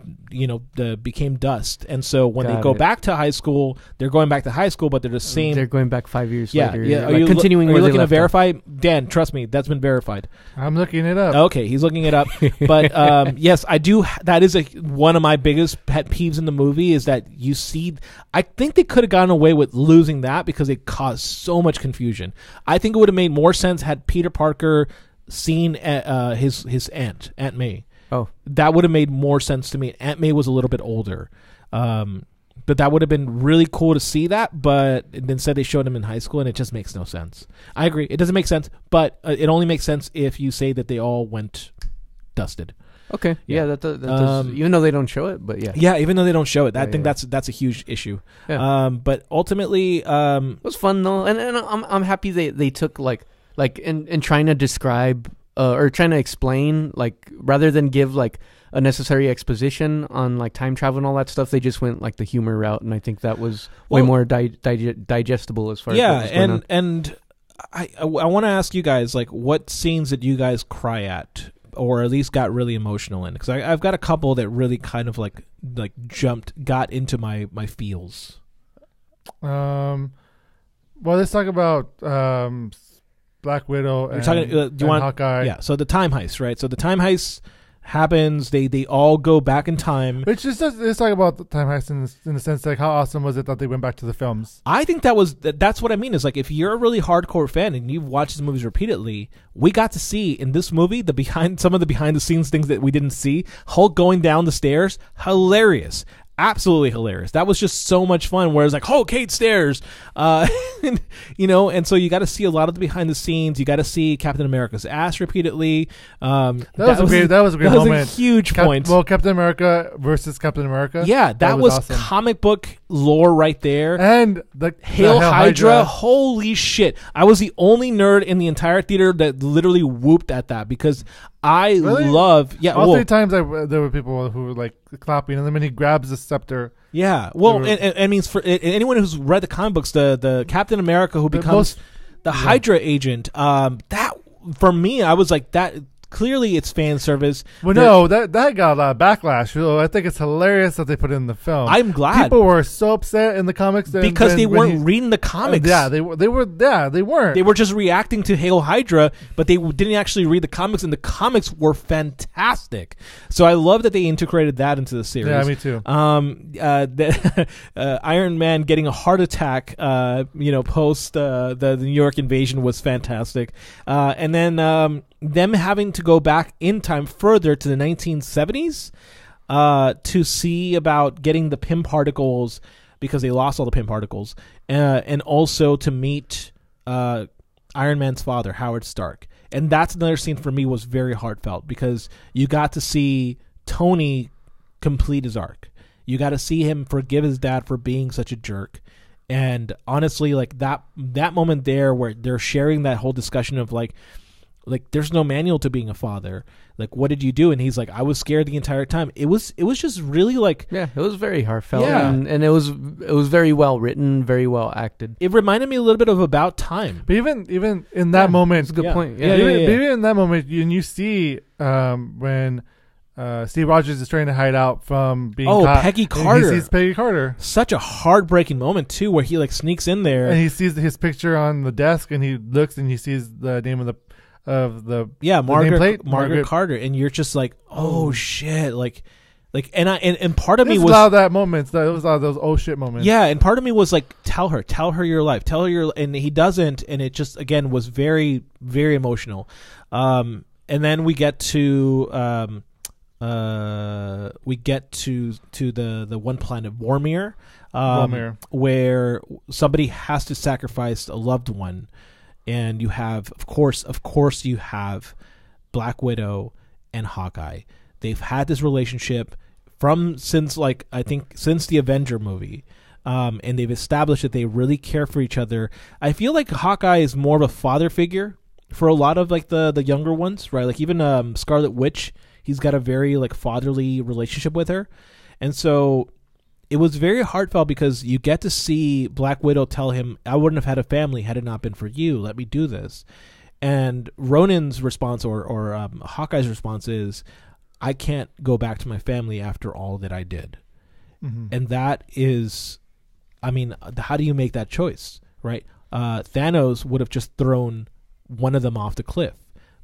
became dust. And so when they go back to high school, they're going back to high school, but they're the same. They're going back 5 years later. Yeah. Like continuing. Are you where they looking to left off. verify? Dan, trust me, that's been verified. I'm looking it up. Okay, he's looking it up. But yes, I do. That is one of my biggest pet peeves in the movie is that you see. I think they could have gotten away with losing that because it caused so much confusion. I think it would have made more sense had Peter Parker seen his Aunt May. Oh, that would have made more sense to me. Aunt May was a little bit older. But that would have been really cool to see that, but instead they showed him in high school, and it just makes no sense. I agree. It doesn't make sense, but it only makes sense if you say that they all went dusted. okay. Yeah, that does, even though they don't show it, but yeah. Yeah, even though they don't show it. I think yeah. that's a huge issue. Yeah. But ultimately... it was fun, though, and I'm happy they took, like in trying to describe, or trying to explain, like, rather than give, like, a necessary exposition on like time travel and all that stuff, they just went like the humor route, and I think that was way more digestible as far as what was going on. And I want to ask you guys, like, what scenes did you guys cry at, or at least got really emotional in? Because I've got a couple that really kind of like got into my feels. Well, let's talk about Black Widow and Hawkeye. Yeah, so the time heist, right? So the time heist happens. They all go back in time. Which is just, let's talk about the time heist in the sense, like, how awesome was it that they went back to the films? I think that's what I mean, is like, if you're a really hardcore fan and you've watched these movies repeatedly, we got to see in this movie some of the behind the scenes things that we didn't see. Hulk going down the stairs, hilarious. Absolutely hilarious. That was just so much fun. Where it's like, oh, Kate stairs, and so you got to see a lot of the behind the scenes. You got to see Captain America's ass repeatedly. That was a great moment. That was a huge point. Well, Captain America versus Captain America. Yeah, that was awesome. Comic book lore right there. And the Hail Hydra. Holy shit! I was the only nerd in the entire theater that literally whooped at that because I love. Yeah, all 3 times there were people who were like clapping, and then when he grabs the scepter. Yeah, well, and I mean, for anyone who's read the comic books, the Captain America who becomes the Hydra agent, that for me, I was like that. Clearly, it's fan service. Well, no, that got a lot of backlash. So I think it's hilarious that they put it in the film. I'm glad people were so upset in the comics because they weren't reading the comics. Yeah, they weren't. They were just reacting to Hail Hydra, but they didn't actually read the comics, and the comics were fantastic. So I love that they integrated that into the series. Yeah, me too. Iron Man getting a heart attack, post the New York invasion was fantastic, and then them having to go back in time further to the 1970s. to see about getting the Pym particles because they lost all the Pym particles, and also to meet Iron Man's father, Howard Stark. And that's another scene for me was very heartfelt because you got to see Tony complete his arc. You got to see him forgive his dad for being such a jerk. And honestly, like that moment there where they're sharing that whole discussion of like there's no manual to being a father. Like, what did you do? And he's like, I was scared the entire time. It was just really like, yeah, it was very heartfelt, and it was very well written, very well acted. It reminded me a little bit of About Time. But even in that moment, it's a good point. Even in that moment, you see when Steve Rogers is trying to hide out from being caught. Peggy Carter. He sees Peggy Carter. Such a heartbreaking moment too, where he like sneaks in there and he sees his picture on the desk, and he looks and he sees the name of the Margaret Carter, and you're just like, oh shit, like and part of me was all that moments. That was all those oh shit moments. Yeah, and part of me was like, tell her your life, and he doesn't, and it just again was very, very emotional. And then we get to the one planet Vormir, where somebody has to sacrifice a loved one. And you have, of course, you have Black Widow and Hawkeye. They've had this relationship since the Avenger movie, and they've established that they really care for each other. I feel like Hawkeye is more of a father figure for a lot of like the younger ones, right? Like even Scarlet Witch, he's got a very like fatherly relationship with her, and so it was very heartfelt because you get to see Black Widow tell him, I wouldn't have had a family had it not been for you. Let me do this. And Ronan's response or Hawkeye's response is, I can't go back to my family after all that I did. Mm-hmm. And that is, I mean, how do you make that choice, right? Thanos would have just thrown one of them off the cliff.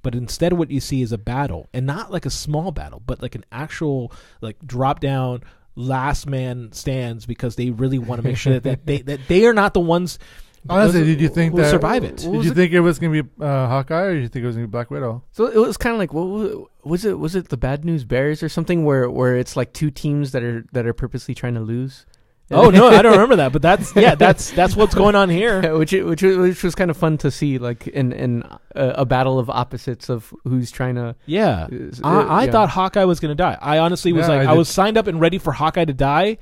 But instead what you see is a battle, and not like a small battle, but like an actual like drop down, last man stands, because they really want to make sure that they are not the ones. Honestly, did you think that survive it? Did you think it was going to be Hawkeye, or did you think it was going to be Black Widow? So it was kind of like, what was it? Was it the Bad News Bears or something, where it's like two teams that are purposely trying to lose? Oh no, I don't remember that, but that's what's going on here. which was kind of fun to see, like in a battle of opposites of who's trying to. Yeah, I thought Hawkeye was going to die. I honestly was I was signed up and ready for Hawkeye to die.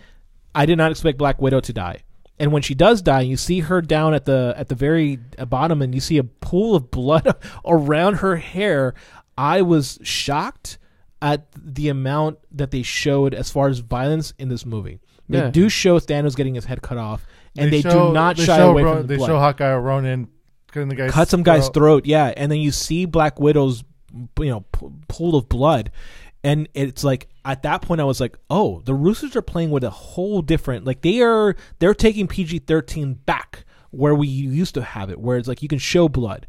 I did not expect Black Widow to die, and when she does die, you see her down at the very bottom, and you see a pool of blood around her hair. I was shocked at the amount that they showed as far as violence in this movie. They do show Thanos getting his head cut off, and they do not shy away from the blood. They show Hawkeye or Ronan cutting the guy's cut some guy's throat, yeah, and then you see Black Widow's, pool of blood, and it's like at that point I was like, oh, the Russos are playing with a whole different, like they're taking PG-13 back where we used to have it, where it's like you can show blood.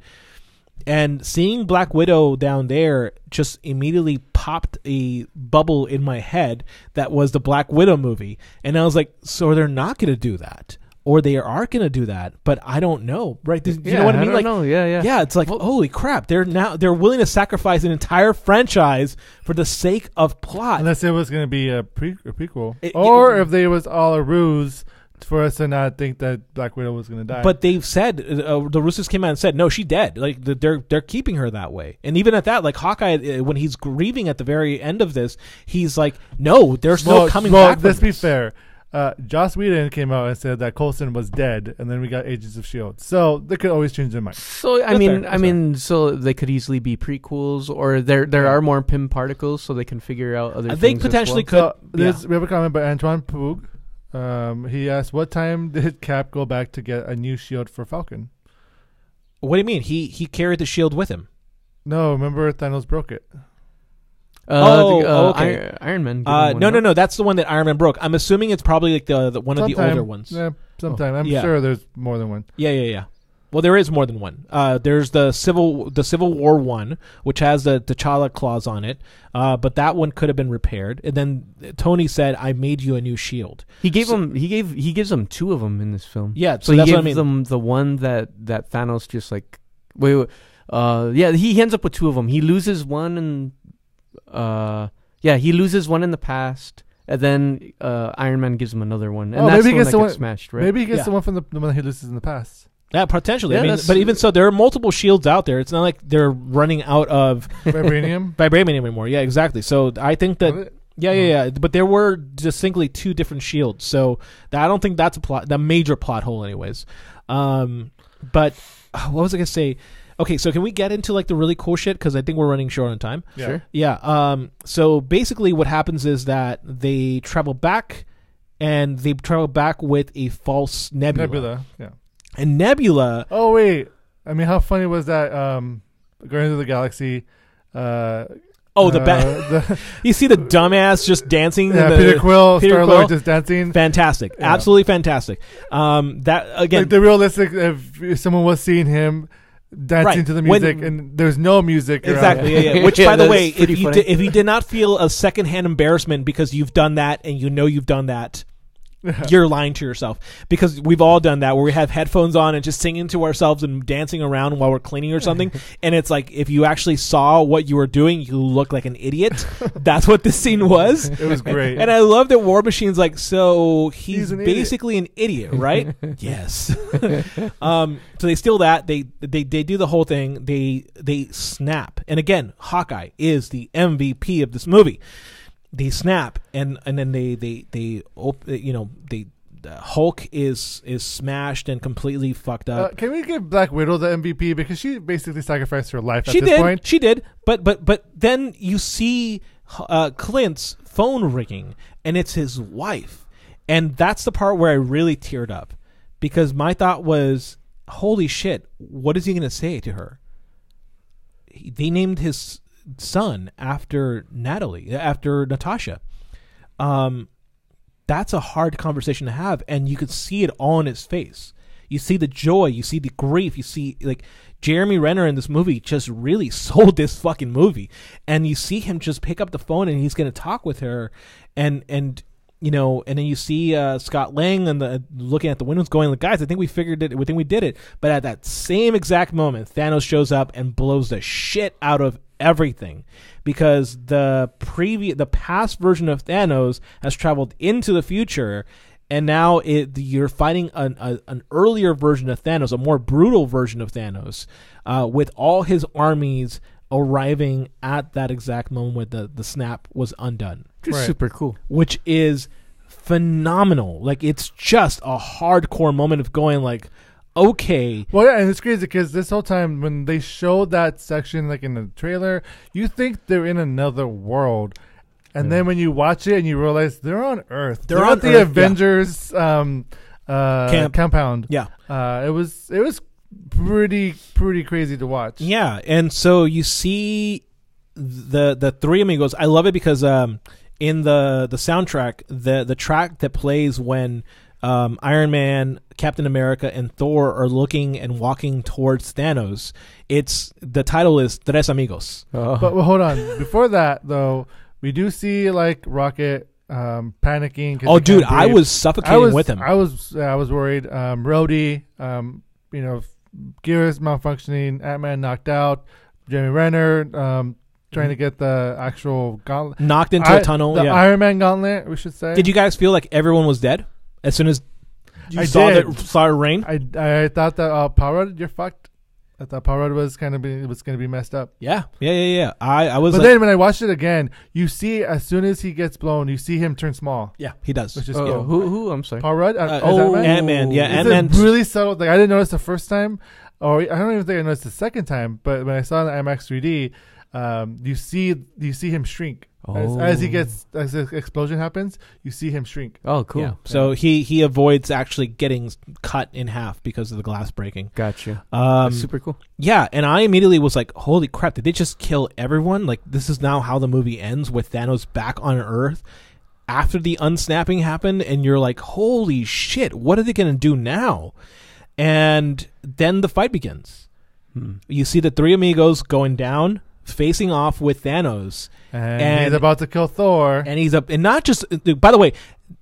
And seeing Black Widow down there just immediately popped a bubble in my head that was the Black Widow movie. And I was like, so they're not going to do that. Or they are going to do that, but I don't know. Right? Do you know what I mean? I don't know. Yeah. Yeah, it's like, holy crap. They're willing to sacrifice an entire franchise for the sake of plot. Unless it was going to be a prequel. If they was all a ruse for us to not think that Black Widow was going to die. But they've said, the Russos came out and said, no, she's dead. Like, they're keeping her that way. And even at that, like, Hawkeye, when he's grieving at the very end of this, he's like, no, there's no coming back from let's be this. fair. Joss Whedon came out and said that Coulson was dead, and then we got Agents of S.H.I.E.L.D. So they could always change their mind. So, I mean, so they could easily be prequels, or there are more Pym particles, so they can figure out other things. They potentially could. We have a comment by Antoine Poog. He asked, what time did Cap go back to get a new shield for Falcon? What do you mean? He carried the shield with him. No, remember Thanos broke it. Okay. Iron Man. No. That's the one that Iron Man broke. I'm assuming it's probably like the one of the older ones. Yeah, sometime. I'm sure there's more than one. Yeah. Well, there is more than one. There's the Civil War one, which has the T'Challa clause on it. But that one could have been repaired. And then Tony said, "I made you a new shield." He gives them two of them in this film. Yeah, so he gives them the one that Thanos just like wait. He ends up with two of them. He loses one, and Yeah, he loses one in the past, and then Iron Man gives him another one, and that's maybe the one that gets smashed, right? Maybe he gets the one from the one he loses in the past. Yeah, potentially. I mean, but even so, there are multiple shields out there. It's not like they're running out of vibranium anymore. Yeah, exactly. So I think that. Yeah. But there were distinctly two different shields, so I don't think that's the major plot hole, anyways. But what was I gonna say? Okay, so can we get into like the really cool shit? Because I think we're running short on time. Yeah. Sure. Yeah. So basically, what happens is that they travel back, and they travel back with a false nebula. Yeah. And Nebula. Oh wait, I mean, how funny was that? Guardians of the Galaxy. You see the dumbass just dancing. Yeah, Peter Quill, Star-Lord just dancing. Fantastic, absolutely fantastic. That again, like the realistic. If someone was seeing him dancing to the music, and there's no music. Exactly. Yeah. Which, by the way, if you did not feel a secondhand embarrassment because you've done that, and you know you've done that. You're lying to yourself, because we've all done that where we have headphones on and just singing to ourselves and dancing around while we're cleaning or something. And it's like, if you actually saw what you were doing, you look like an idiot. That's what this scene was. It was great. And I love that War Machine's like, so he's basically an idiot, right? Yes. So they steal that. They do the whole thing. They snap. And again, Hawkeye is the MVP of this movie. They snap, and then Hulk is smashed and completely fucked up. Can we give Black Widow the MVP, because she basically sacrificed her life at this point? She did. But then you see Clint's phone ringing, and it's his wife, and that's the part where I really teared up, because my thought was, holy shit, what is he going to say to her? They named his son after Natasha. That's a hard conversation to have, and you could see it all in his face. You see the joy, you see the grief, you see like Jeremy Renner in this movie just really sold this fucking movie, and you see him just pick up the phone and he's going to talk with her, and you know, and then you see Scott Lang and looking at the windows going, like, guys, I think we figured it. I think we did it. But at that same exact moment, Thanos shows up and blows the shit out of everything, because the past version of Thanos has traveled into the future, and now you're fighting an earlier version of Thanos, a more brutal version of Thanos, with all his armies arriving at that exact moment where the snap was undone. Right. Super cool. Which is phenomenal. Like, it's just a hardcore moment of going like, okay. Well, yeah, and it's crazy because this whole time when they showed that section, like in the trailer, you think they're in another world, and then when you watch it and you realize they're on Earth. They're on the Avengers compound. Yeah, it was pretty crazy to watch. Yeah, and so you see the three amigos. I love it because in the soundtrack, the track that plays when Iron Man, Captain America, and Thor are looking and walking towards Thanos, the title is Tres Amigos. Oh. But hold on, before that though, we do see like Rocket panicking. Oh, dude, I was suffocating with him. I was worried. Rhodey, gears malfunctioning, Ant-Man knocked out, Jeremy Renner trying to get the actual gauntlet knocked into a tunnel. The Iron Man gauntlet, we should say. Did you guys feel like everyone was dead as soon as you saw it rain? I thought that Power Rod, you're fucked. I thought Power Rod was going to be messed up. Yeah. I was. But then when I watched it again, you see as soon as he gets blown, you see him turn small. Yeah, he does. Which is who? I'm sorry. Power Rod. Ant-Man. Yeah, Ant-Man. Really subtle. Like I didn't notice the first time, or I don't even think I noticed the second time. But when I saw it in IMAX 3D. You see him shrink as the explosion happens. You see him shrink. Oh, cool. Yeah. So he avoids actually getting cut in half because of the glass breaking. Gotcha. That's super cool. Yeah, and I immediately was like, "Holy crap! Did they just kill everyone? Like, this is now how the movie ends with Thanos back on Earth after the unsnapping happened?" And you're like, "Holy shit! What are they gonna do now?" And then the fight begins. You see the three amigos going down, facing off with Thanos, and he's about to kill Thor, and he's up, and not just. By the way,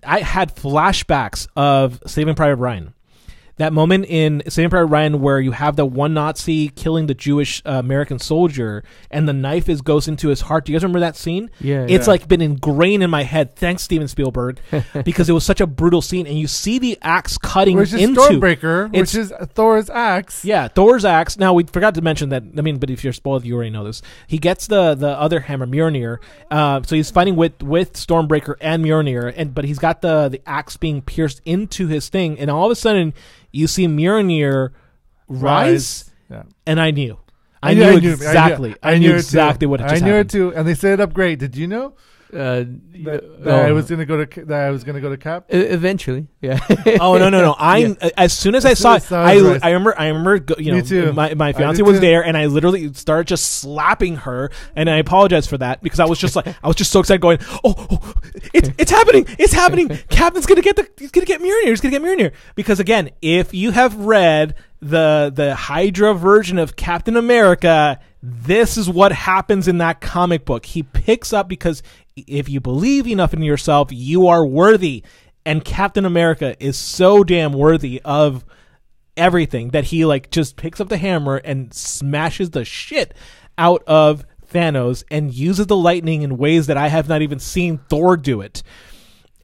I had flashbacks of Saving Private Ryan. that moment in Saving Private Ryan where you have the one Nazi killing the Jewish American soldier, and the knife goes into his heart. Do you guys remember that scene? Yeah, it's like been ingrained in my head. Thanks, Steven Spielberg, because it was such a brutal scene, and you see the axe cutting which is into Stormbreaker, which is Thor's axe. Yeah, Thor's axe. Now we forgot to mention that. I mean, but if you're spoiled, you already know this. He gets the other hammer, Mjolnir. So he's fighting with Stormbreaker and Mjolnir, but he's got the axe being pierced into his thing, and all of a sudden you see Mjolnir rise. Yeah. And I knew exactly. I knew exactly what had just happened. I knew it too, and they set it up great. Did you know? That I was gonna go to Cap eventually. Yeah. Oh no! As soon as I saw it, I remember. Me too. My fiance was there, and I literally started just slapping her, and I apologize for that because I was just so excited, going, oh, it's happening, Captain's gonna get Mjolnir, because again, if you have read the Hydra version of Captain America, this is what happens in that comic book. He picks up, because if you believe enough in yourself, you are worthy. And Captain America is so damn worthy of everything that he just picks up the hammer and smashes the shit out of Thanos and uses the lightning in ways that I have not even seen Thor do it.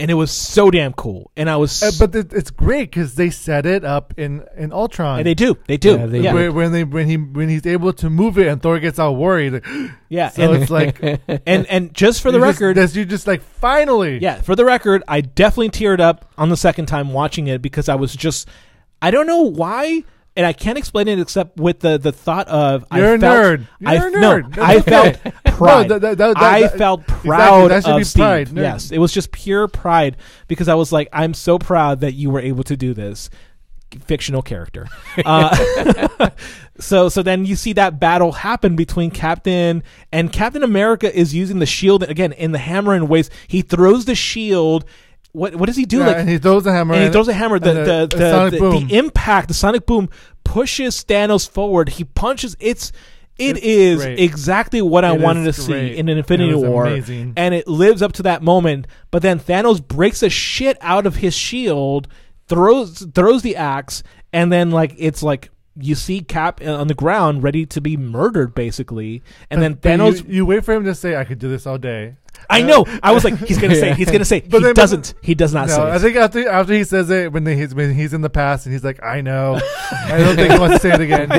And it was so damn cool. And I was, but it's great because they set it up in Ultron. And they do. Yeah, when he's able to move it, and Thor gets all worried. Yeah, so it's like, and just for the record, you just finally. Yeah, for the record, I definitely teared up on the second time watching it because I was just, I don't know why. And I can't explain it except with the thought of You're a nerd. I felt pride. I felt proud of Steve. Pride. Yes, it was just pure pride because I was like, I'm so proud that you were able to do this. Fictional character. So then you see that battle happen between Captain America is using the shield again in the hammer in ways. He throws the shield. What does he do? And he throws a hammer. The impact, the sonic boom pushes Thanos forward. He punches. It is great. Exactly what I wanted to see in an Infinity War. Amazing. And it lives up to that moment. But then Thanos breaks the shit out of his shield, throws the axe, and then you see Cap on the ground ready to be murdered, basically. And then Thanos. You wait for him to say, "I could do this all day." I know. I was like, he's gonna say. But he does not say. I think after he says it, when he's in the past and he's like, "I know." I don't think he wants to say it again.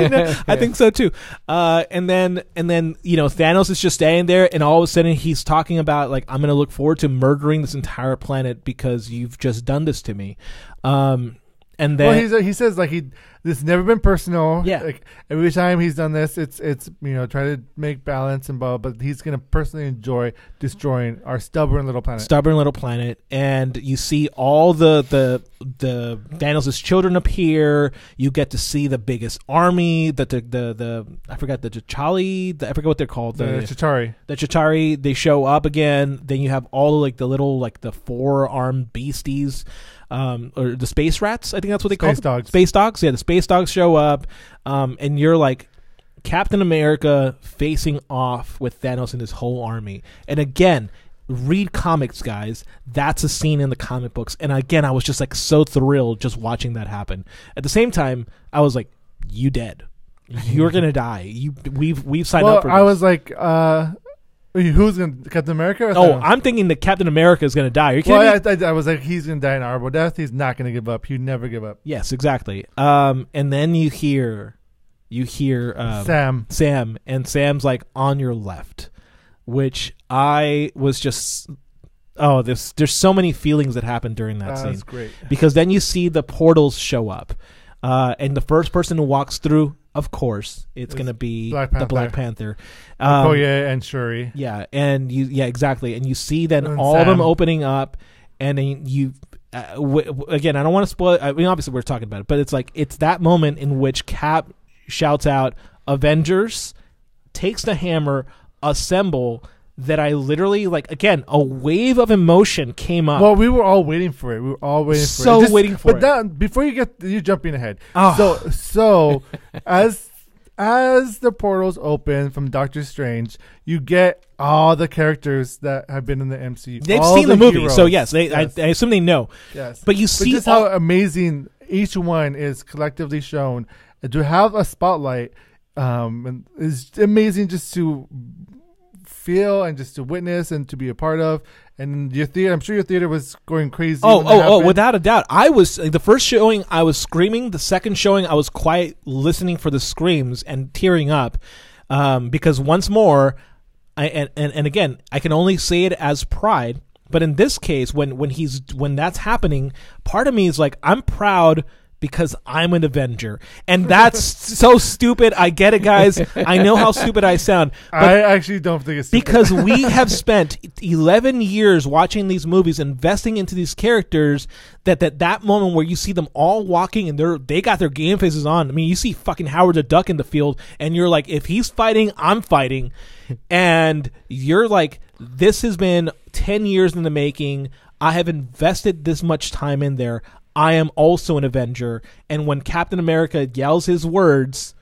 I think so too. And then Thanos is just standing there, and all of a sudden he's talking about I'm gonna look forward to murdering this entire planet because you've just done this to me. And then he says this has never been personal. Yeah. Every time he's done this, it's try to make balance and blah, but he's gonna personally enjoy destroying our stubborn little planet. And you see all the Thanos' children appear. You get to see the biggest army. I forgot the T'Challa. I forget what they're called. The Chitauri. The Chitauri. They show up again. Then you have all the little the 4-armed beasties. Or the space rats, I think that's what they call them. Space dogs. Yeah, the space dogs show up, and you're Captain America facing off with Thanos and his whole army. And again, read comics, guys. That's a scene in the comic books. And again, I was just so thrilled just watching that happen. At the same time, I was like, "You dead? You're gonna die. We've signed up for this." I was like, who's going to Captain America? I'm thinking that Captain America is going to die. Are you kidding me? I was like, he's going to die an honorable death. He's not going to give up. He'd never give up. Yes, exactly. And then you hear Sam, and Sam's on your left, which I was just. Oh, there's so many feelings that happen during that scene. That's great. Because then you see the portals show up, and the first person who walks through. Of course, it's going to be the Black Panther. Okoye and Shuri. Yeah, and exactly. And you see then all of them opening up, and then you, again, I don't want to spoil. I mean, obviously we're talking about it, but it's that moment in which Cap shouts out, "Avengers," takes the hammer, assemble. That I literally again, a wave of emotion came up. Well, we were all waiting for it. Waiting for it. But before you jumping ahead. Oh. So as the portals open from Doctor Strange, you get all the characters that have been in the MCU. They've seen the movie, heroes. So yes, I assume they know. Yes, but you see how amazing each one is collectively shown, and to have a spotlight and is amazing just to feel and just to witness and to be a part of. And your theater, I'm sure your theater was going crazy. Oh, without a doubt. I was, the first showing, I was screaming. The second showing, I was quiet, listening for the screams and tearing up. Because once more, and again, I can only say it as pride. But in this case, when that's happening, part of me is like, I'm proud because I'm an Avenger. And that's so stupid. I get it, guys. I know how stupid I sound. I actually don't think it's stupid. Because we have spent 11 years watching these movies, investing into these characters, that moment where you see them all walking and they got their game faces on. I mean, you see fucking Howard the Duck in the field, and you're like, if he's fighting, I'm fighting. And you're like, this has been 10 years in the making. I have invested this much time in there. I am also an Avenger. And when Captain America yells his words,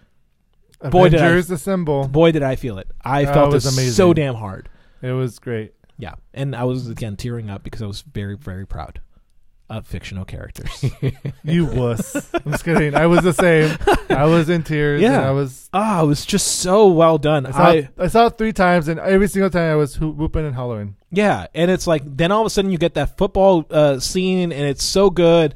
Avengers assemble. Boy, did I feel it. I felt it so damn hard. It was great. Yeah. And I was, again, tearing up because I was very, very proud of fictional characters. You wuss. I'm just kidding. I was the same. I was in tears. Yeah. And I was... it was just so well done. I saw it 3 times, and every single time I was whooping and hollering. Yeah, and it's like, then all of a sudden you get that football scene, and it's so good.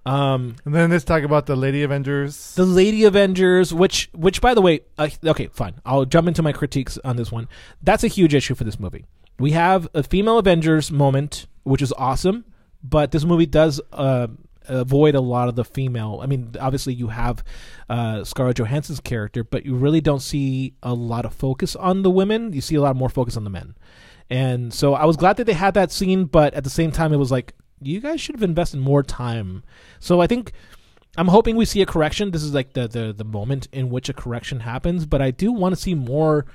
And then let's talk about the Lady Avengers. The Lady Avengers, which by the way, okay, fine. I'll jump into my critiques on this one. That's a huge issue for this movie. We have a female Avengers moment, which is awesome, but this movie does avoid a lot of the female. I mean, obviously you have Scarlett Johansson's character, but you really don't see a lot of focus on the women. You see a lot more focus on the men. And so I was glad that they had that scene, but at the same time, it was like, you guys should have invested more time. So I think, I'm hoping we see a correction. This is like the moment in which a correction happens, but I do want to see more.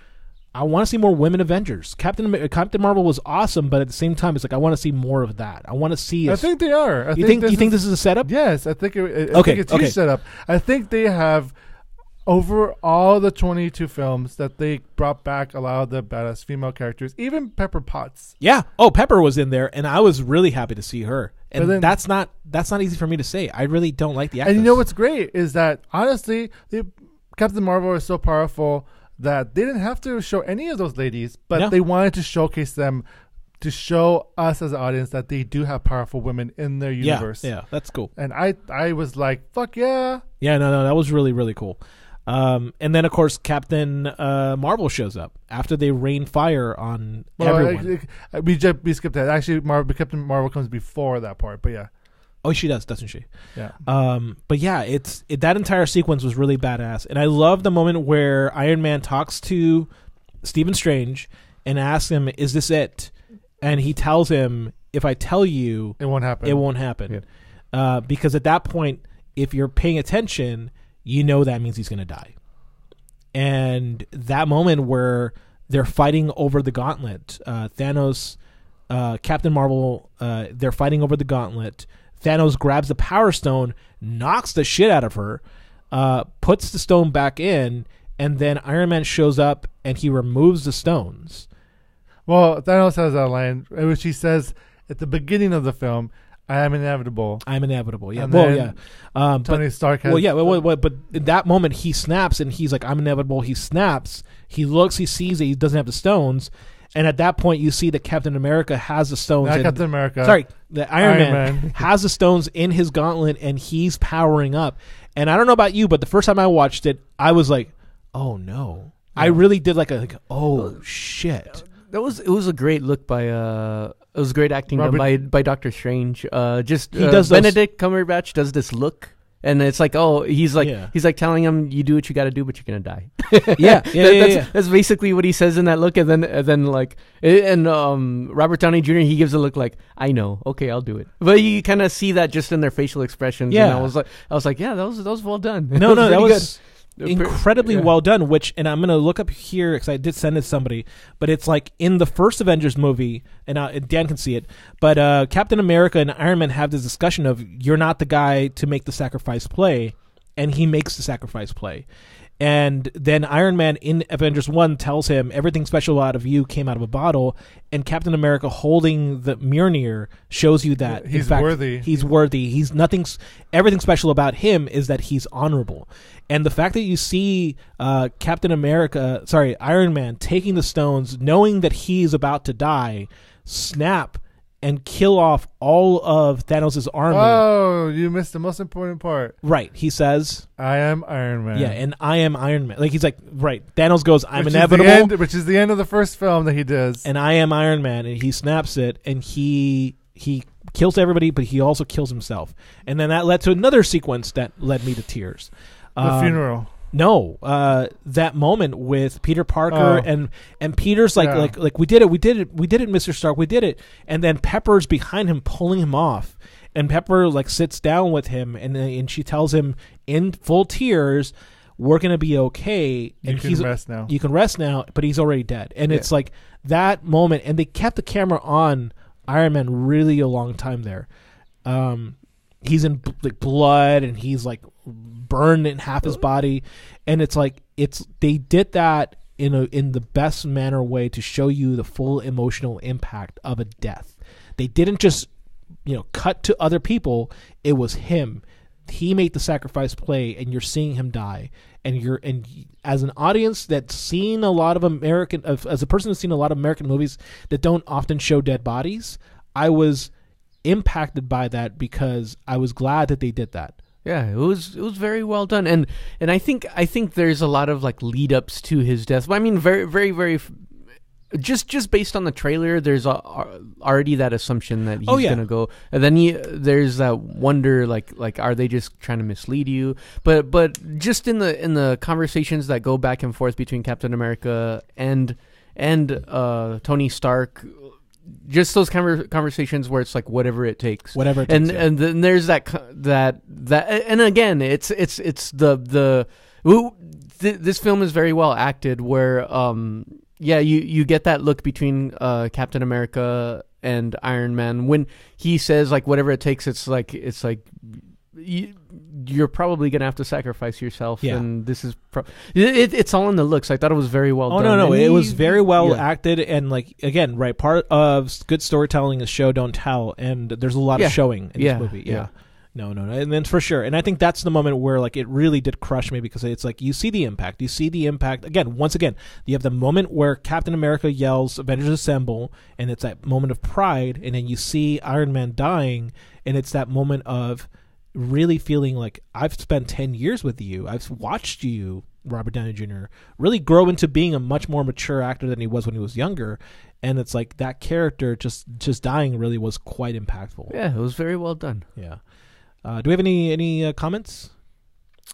I want to see more women Avengers. Captain Marvel was awesome, but at the same time, it's like, I want to see more of that. I want to see. I think they are. You think this is a setup? Yes, I think it's a huge setup. I think they have, over all the 22 films that they brought back, a lot of the badass female characters, even Pepper Potts. Yeah. Oh, Pepper was in there, and I was really happy to see her. And then, that's not easy for me to say. I really don't like the actress. And you know what's great is that, honestly, Captain Marvel is so powerful that they didn't have to show any of those ladies, but they wanted to showcase them to show us as an audience that they do have powerful women in their universe. Yeah, that's cool. And I was like, fuck yeah. Yeah, no, that was really, really cool. And then, of course, Captain Marvel shows up after they rain fire on everyone. We skipped that. Actually, Captain Marvel comes before that part, but yeah. Oh, she does, doesn't she? Yeah. But yeah, that entire sequence was really badass. And I love the moment where Iron Man talks to Stephen Strange and asks him, is this it? And he tells him, if I tell you, it won't happen. It won't happen. Yeah. Because at that point, if you're paying attention, you know that means he's going to die. And that moment where they're fighting over the gauntlet, Thanos, Captain Marvel, they're fighting over the gauntlet. Thanos grabs the Power Stone, knocks the shit out of her, puts the stone back in, and then Iron Man shows up and he removes the stones. Well, Thanos has that line, which he says at the beginning of the film, I am inevitable. I'm inevitable. Yeah. And well, yeah. Tony Stark has. Well, yeah. But in that moment, he snaps and he's like, I'm inevitable. He snaps. He looks. He sees that he doesn't have the stones. And at that point, you see that Captain America has the stones. Not Captain America. Sorry. The Iron Man has the stones in his gauntlet and he's powering up. And I don't know about you, but the first time I watched it, I was like, oh, no. Yeah. I really did oh, shit. It was a great look by it was great acting done by Doctor Strange. He does Benedict Cumberbatch does this look, and it's like, oh, he's like telling him, you do what you got to do, but you're gonna die. That's basically what he says in that look, and then Robert Downey Jr. he gives a look like, I know, okay, I'll do it. But you kind of see that just in their facial expressions. Yeah, and I was like, yeah, that was well done. No, that was incredibly well done. And I'm gonna look up here because I did send it to somebody, but it's like in the first Avengers movie, and Dan can see it, but Captain America and Iron Man have this discussion of, you're not the guy to make the sacrifice play, and he makes the sacrifice play. And then Iron Man in Avengers 1 tells him everything special out of you came out of a bottle, and Captain America holding the Mjolnir shows you that he's in fact, worthy. He's worthy. He's everything special about him is that he's honorable. And the fact that you see Iron Man taking the stones, knowing that he's about to die, snap and kill off all of Thanos' army. Oh, you missed the most important part. Right. He says, I am Iron Man. Yeah, and I am Iron Man. Like, he's like, right. Thanos goes, I'm inevitable. Which is the end of the first film that he does. And I am Iron Man. And he snaps it, and he kills everybody, but he also kills himself. And then that led to another sequence that led me to tears. The funeral. No, that moment with Peter Parker and Peter's like we did it, Mr. Stark, we did it, and then Pepper's behind him pulling him off, and Pepper like sits down with him and she tells him in full tears, "We're gonna be okay." And you can rest now. You can rest now, but he's already dead, and it's like that moment, and they kept the camera on Iron Man really a long time there. He's in like blood, and he's like burned in half his body, and they did that in the best manner way to show you the full emotional impact of a death. They didn't just cut to other people. It was him. He made the sacrifice play, and you're seeing him die. And as an audience that's seen a lot of as a person who's seen a lot of American movies that don't often show dead bodies, I was impacted by that because I was glad that they did that. Yeah, it was very well done, and I think there's a lot of like lead ups to his death. I mean, very very very, just based on the trailer, there's already that assumption that he's gonna go, and then there's that wonder like are they just trying to mislead you? But just in the conversations that go back and forth between Captain America and Tony Stark. Just those conversations where it's like whatever it takes, and then there's that and again it's this film is very well acted where you get that look between Captain America and Iron Man when he says like whatever it takes. It's like you're probably gonna have to sacrifice yourself, and this is it's all in the looks. I thought it was very well done. No, it was very well acted, and like again, right, part of good storytelling is show don't tell, and there's a lot of showing in this movie. No, and then for sure, and I think that's the moment where like it really did crush me because it's like you see the impact again. Once again, you have the moment where Captain America yells "Avengers Assemble," and it's that moment of pride, and then you see Iron Man dying, and it's that moment of really feeling like I've spent 10 years with you. I've watched you, Robert Downey Jr., really grow into being a much more mature actor than he was when he was younger. And it's like that character just dying really was quite impactful. Yeah, it was very well done. Yeah. Do we have any comments?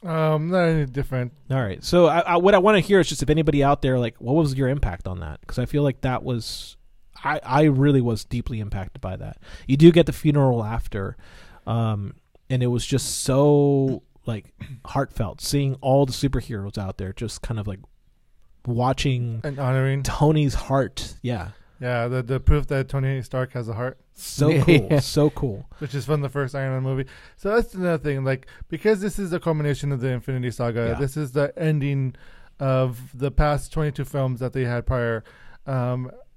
Not any different. All right. So what I want to hear is just if anybody out there, like, what was your impact on that? Because I feel like that was, I really was deeply impacted by that. You do get the funeral after, and it was just so like heartfelt seeing all the superheroes out there just kind of like watching and honoring Tony's heart. Yeah, the proof that Tony Stark has a heart. So cool. So cool. Which is from the first Iron Man movie. So that's another thing. Like, because this is the culmination of the Infinity Saga, this is the ending of the past 22 films that they had prior.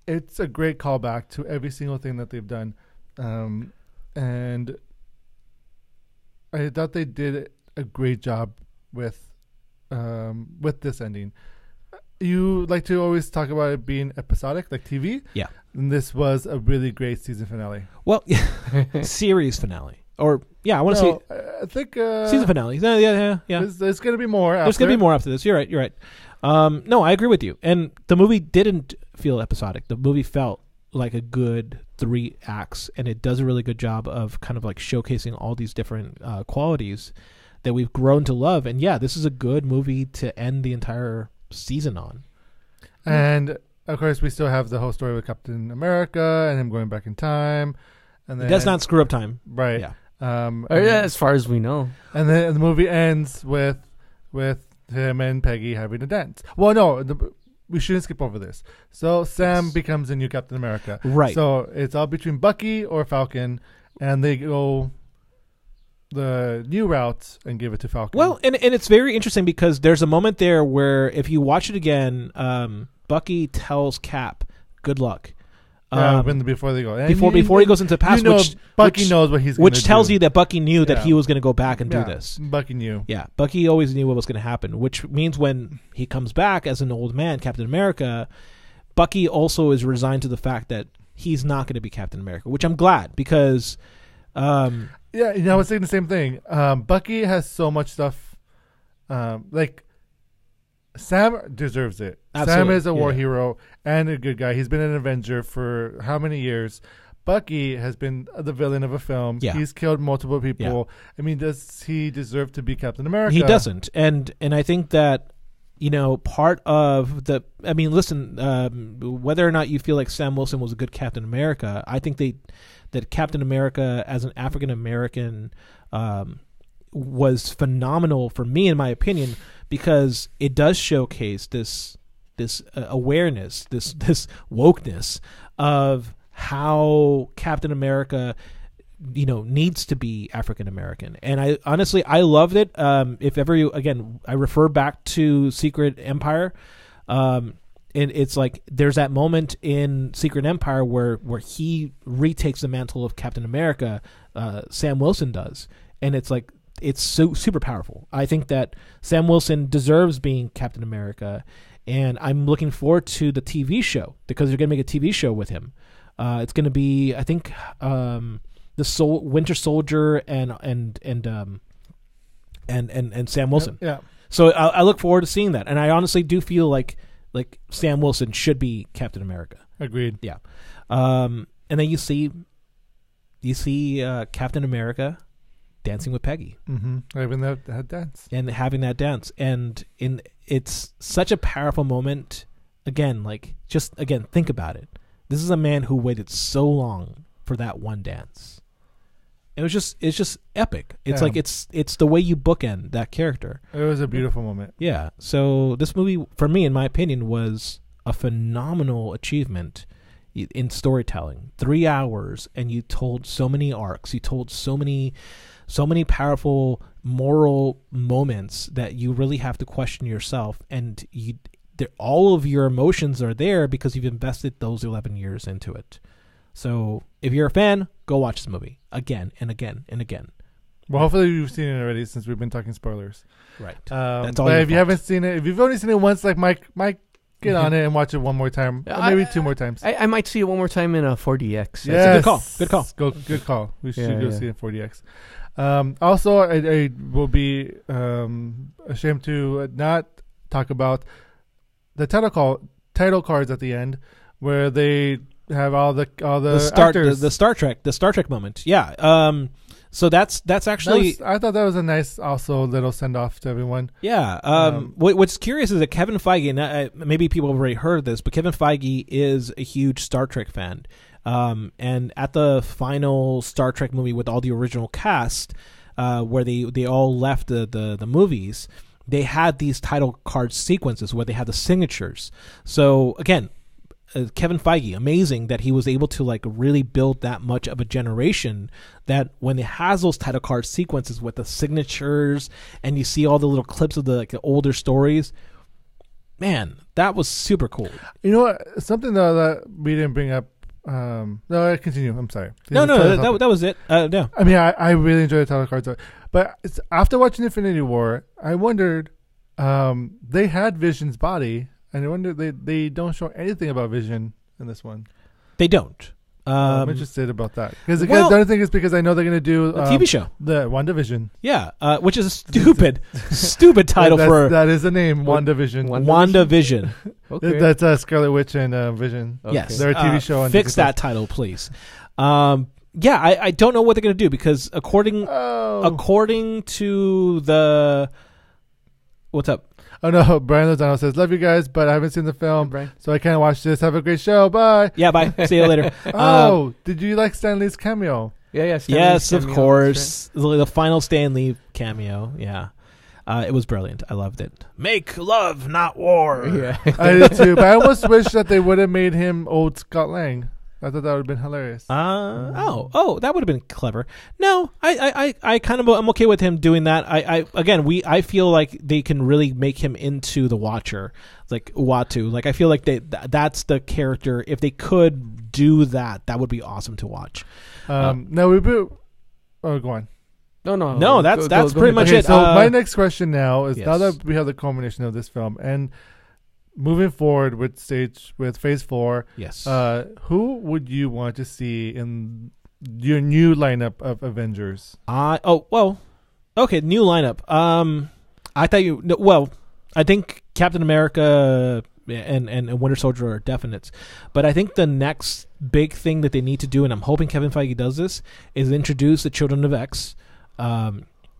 It's a great callback to every single thing that they've done. And I thought they did a great job with this ending. You like to always talk about it being episodic, like TV. Yeah. And this was a really great season finale. Well, series finale. Or, I want to say... I think... season finale. Yeah. There's going to be more after. There's going to be more after this. You're right. No, I agree with you. And the movie didn't feel episodic. The movie felt like a good 3 acts, and it does a really good job of kind of like showcasing all these different qualities that we've grown to love. And this is a good movie to end the entire season on. And of course we still have the whole story with Captain America and him going back in time, and then it does not screw up time, right? As far as we know. And then the movie ends with him and Peggy having a dance. Well, no, we shouldn't skip over this. So Sam becomes a new Captain America. Right. So it's all between Bucky or Falcon, and they go new route and give it to Falcon. Well, and it's very interesting because there's a moment there where if you watch it again, Bucky tells Cap, "Good luck." Before they go, before he goes into the past, Bucky knows what he's going to do. Which tells you that Bucky knew that he was going to go back and do this. Bucky knew. Yeah, Bucky always knew what was going to happen, which means when he comes back as an old man, Captain America, Bucky also is resigned to the fact that he's not going to be Captain America, which I'm glad because... I was saying the same thing. Bucky has so much stuff. Sam deserves it. Absolutely. Sam is a war hero and a good guy. He's been an Avenger for how many years? Bucky has been the villain of a film. Yeah. He's killed multiple people. I mean, does he deserve to be Captain America? He doesn't. And I think that, part of the... I mean, listen, whether or not you feel like Sam Wilson was a good Captain America, I think that Captain America as an African American was phenomenal for me, in my opinion, because it does showcase this awareness, this wokeness of how Captain America, needs to be African American. And I honestly loved it. If ever I refer back to Secret Empire. And it's like there's that moment in Secret Empire where he retakes the mantle of Captain America. Sam Wilson does, and it's like it's so super powerful. I think that Sam Wilson deserves being Captain America, and I'm looking forward to the TV show because they're going to make a TV show with him. It's going to be, I think, the Winter Soldier and Sam Wilson. Yeah. So I look forward to seeing that, and I honestly do feel like Sam Wilson should be Captain America. Agreed. Yeah. And then you see Captain America dancing with Peggy. Mm-hmm. Having that dance. And having that dance. And it's such a powerful moment. Again, think about it. This is a man who waited so long for that one dance. It's just epic. It's like it's the way you bookend that character. It was a beautiful moment. Yeah. So this movie, for me, in my opinion, was a phenomenal achievement in storytelling. 3 hours, and you told so many arcs. You told so many powerful moral moments that you really have to question yourself, and all of your emotions are there because you've invested those 11 years into it. So if you're a fan, go watch this movie again and again and again. Well, hopefully you've seen it already since we've been talking spoilers. Right. That's all. But if you haven't seen it, if you've only seen it once, like Mike, get on it and watch it one more time, or maybe two more times. I might see it one more time in a 4DX. Yes. Good call. Good call. We should go see it in 4DX. Also, I will be ashamed to not talk about the title cards at the end, where they have all the actors. the Star Trek moment. Yeah. So that's actually I thought that was a nice also little send off to everyone. Yeah. What's curious is that Kevin Feige, and maybe people have already heard of this, but Kevin Feige is a huge Star Trek fan. And at the final Star Trek movie with all the original cast, where they all left the movies, they had these title card sequences where they had the signatures. So again, Kevin Feige, amazing that he was able to really build that much of a generation that when it has those title card sequences with the signatures and you see all the little clips of the older stories, man, that was super cool. You know what? Something though that we didn't bring up. No, continue. I'm sorry. No, that was it. No. I mean, I really enjoyed the title cards, but after watching Infinity War, I wondered, they had Vision's body. And I wonder they don't show anything about Vision in this one. They don't. I'm interested about that because the other thing is because I know they're going to do a TV show, the WandaVision. Yeah, which is a stupid title for that is the name WandaVision. WandaVision. Okay. That's Scarlet Witch and Vision. Okay. Yes, they're a TV show. Fix that title, please. Yeah, I don't know what they're going to do because according to the what's up. Oh no, Brian Lozano says, love you guys, but I haven't seen the film, so I can't watch this. Have a great show. Bye. Yeah, bye. See you later. Did you like Stan Lee's cameo? Yeah. Yes, of course. Right. The final Stan Lee cameo. Yeah. It was brilliant. I loved it. Make love, not war. Yeah. I did too, but I almost wish that they would have made him old Scott Lang. I thought that would have been hilarious. That would have been clever. No, I kind of I'm okay with him doing that. I feel like they can really make him into the Watcher, like Uatu. Like I feel like that's the character. If they could do that, that would be awesome to watch. Go on. No, that's pretty much it. So my next question now is, now that we have the culmination of this film and moving forward with Phase 4, yes, who would you want to see in your new lineup of Avengers? Okay, new lineup. I think Captain America and Winter Soldier are definites, but I think the next big thing that they need to do, and I'm hoping Kevin Feige does this, is introduce the Children of X.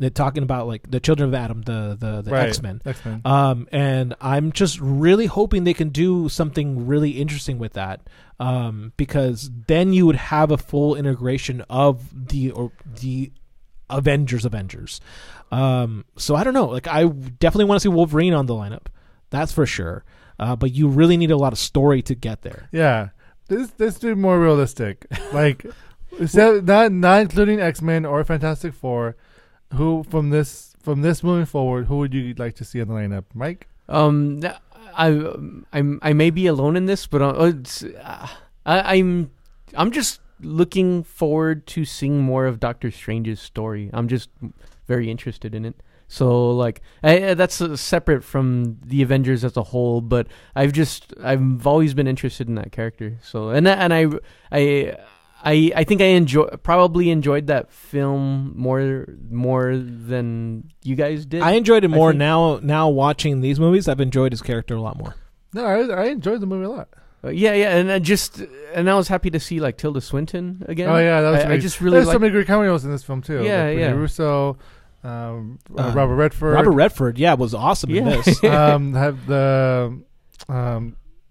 They're talking about like the Children of Adam, the right. X-Men. X-Men. And I'm just really hoping they can do something really interesting with that, because then you would have a full integration of the Avengers. So I don't know. Like I definitely want to see Wolverine on the lineup. That's for sure. But you really need a lot of story to get there. Yeah, this do more realistic. Like not including X-Men or Fantastic Four. Who from this moving forward? Who would you like to see in the lineup, Mike? I may be alone in this, but I'm just looking forward to seeing more of Doctor Strange's story. I'm just very interested in it. So like that's separate from the Avengers as a whole, but I've always been interested in that character. So I think I probably enjoyed that film more than you guys did. I enjoyed it more now watching these movies. I've enjoyed his character a lot more. No, I enjoyed the movie a lot. And I was happy to see like Tilda Swinton again. Oh yeah, that was I just really there's so many great cameos in this film too. Yeah, like Russo, Robert Redford. Robert Redford, was awesome in this. Have the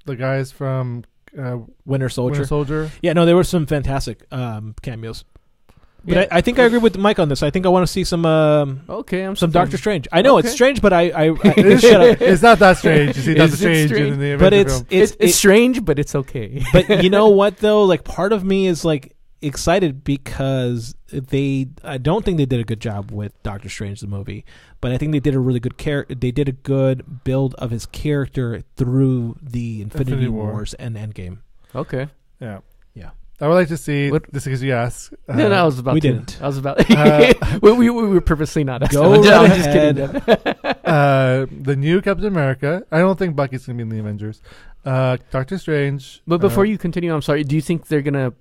guys from Winter Soldier. Yeah, no, there were some fantastic cameos. But I think I agree with Mike on this. I think I want to see some Doctor Strange. I know it's strange, but it's not that strange. You see Doctor Strange in the Avengers film. It's strange, but it's okay. But you know what though? Like part of me is like excited because I don't think they did a good job with Doctor Strange the movie, but I think they did a really good they did a good build of his character through the Infinity Wars and Endgame. Okay. Yeah. I would like to see this because you asked. No, I was about. We didn't. I was about. we were purposely not. Go right I'm just kidding. The new Captain America. I don't think Bucky's gonna be in the Avengers. Doctor Strange. But before you continue, I'm sorry. Do you think they're gonna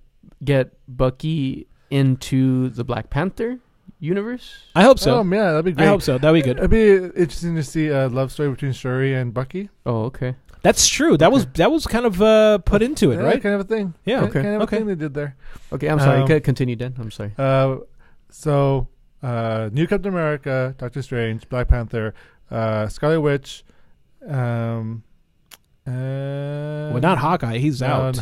get Bucky into the Black Panther universe? I hope so. Oh yeah, that'd be great. I hope so. That'd be good. It'd be interesting to see a love story between Shuri and Bucky. Oh, okay. That's true. That was kind of put into it, right? Kind of a thing. Yeah. Kind of a thing they did there. Okay, I'm sorry. Continue, Dan. I'm sorry. So, new Captain America, Doctor Strange, Black Panther, Scarlet Witch. Well, not Hawkeye. He's out.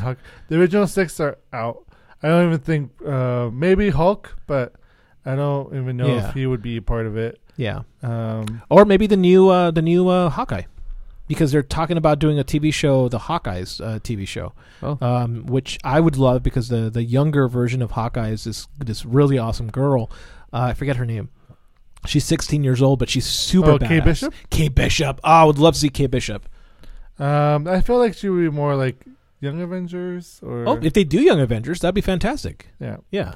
The original 6 are out. I don't even think maybe Hulk, but I don't even know if he would be a part of it. Yeah. Or maybe the new Hawkeye. Because they're talking about doing a TV show, the Hawkeyes TV show, which I would love because the younger version of Hawkeye is this really awesome girl. I forget her name. She's 16 years old, but she's super badass. Kate Bishop? Kate Bishop. Oh, I would love to see Kate Bishop. I feel like she would be more like Young Avengers. Or if they do Young Avengers, that'd be fantastic. Yeah. Yeah.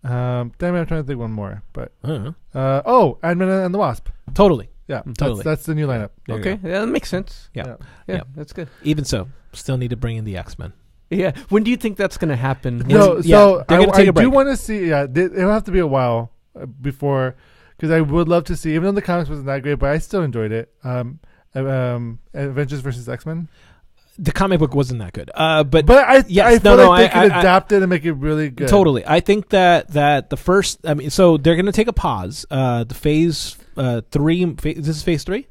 Damn it, I'm trying to think one more. But Ant-Man and the Wasp. Totally. Yeah, totally. That's the new lineup. Okay, that makes sense. Yeah, that's good. Even so, still need to bring in the X-Men. Yeah, when do you think that's going to happen? No, so I do want to see. Yeah, it'll have to be a while before, because I would love to see. Even though the comics wasn't that great, but I still enjoyed it. Avengers versus X-Men. The comic book wasn't that good, but I feel like they could adapt it and make it really good. Totally, I think that the first. I mean, so they're going to take a pause. The phase 3. This is phase 3.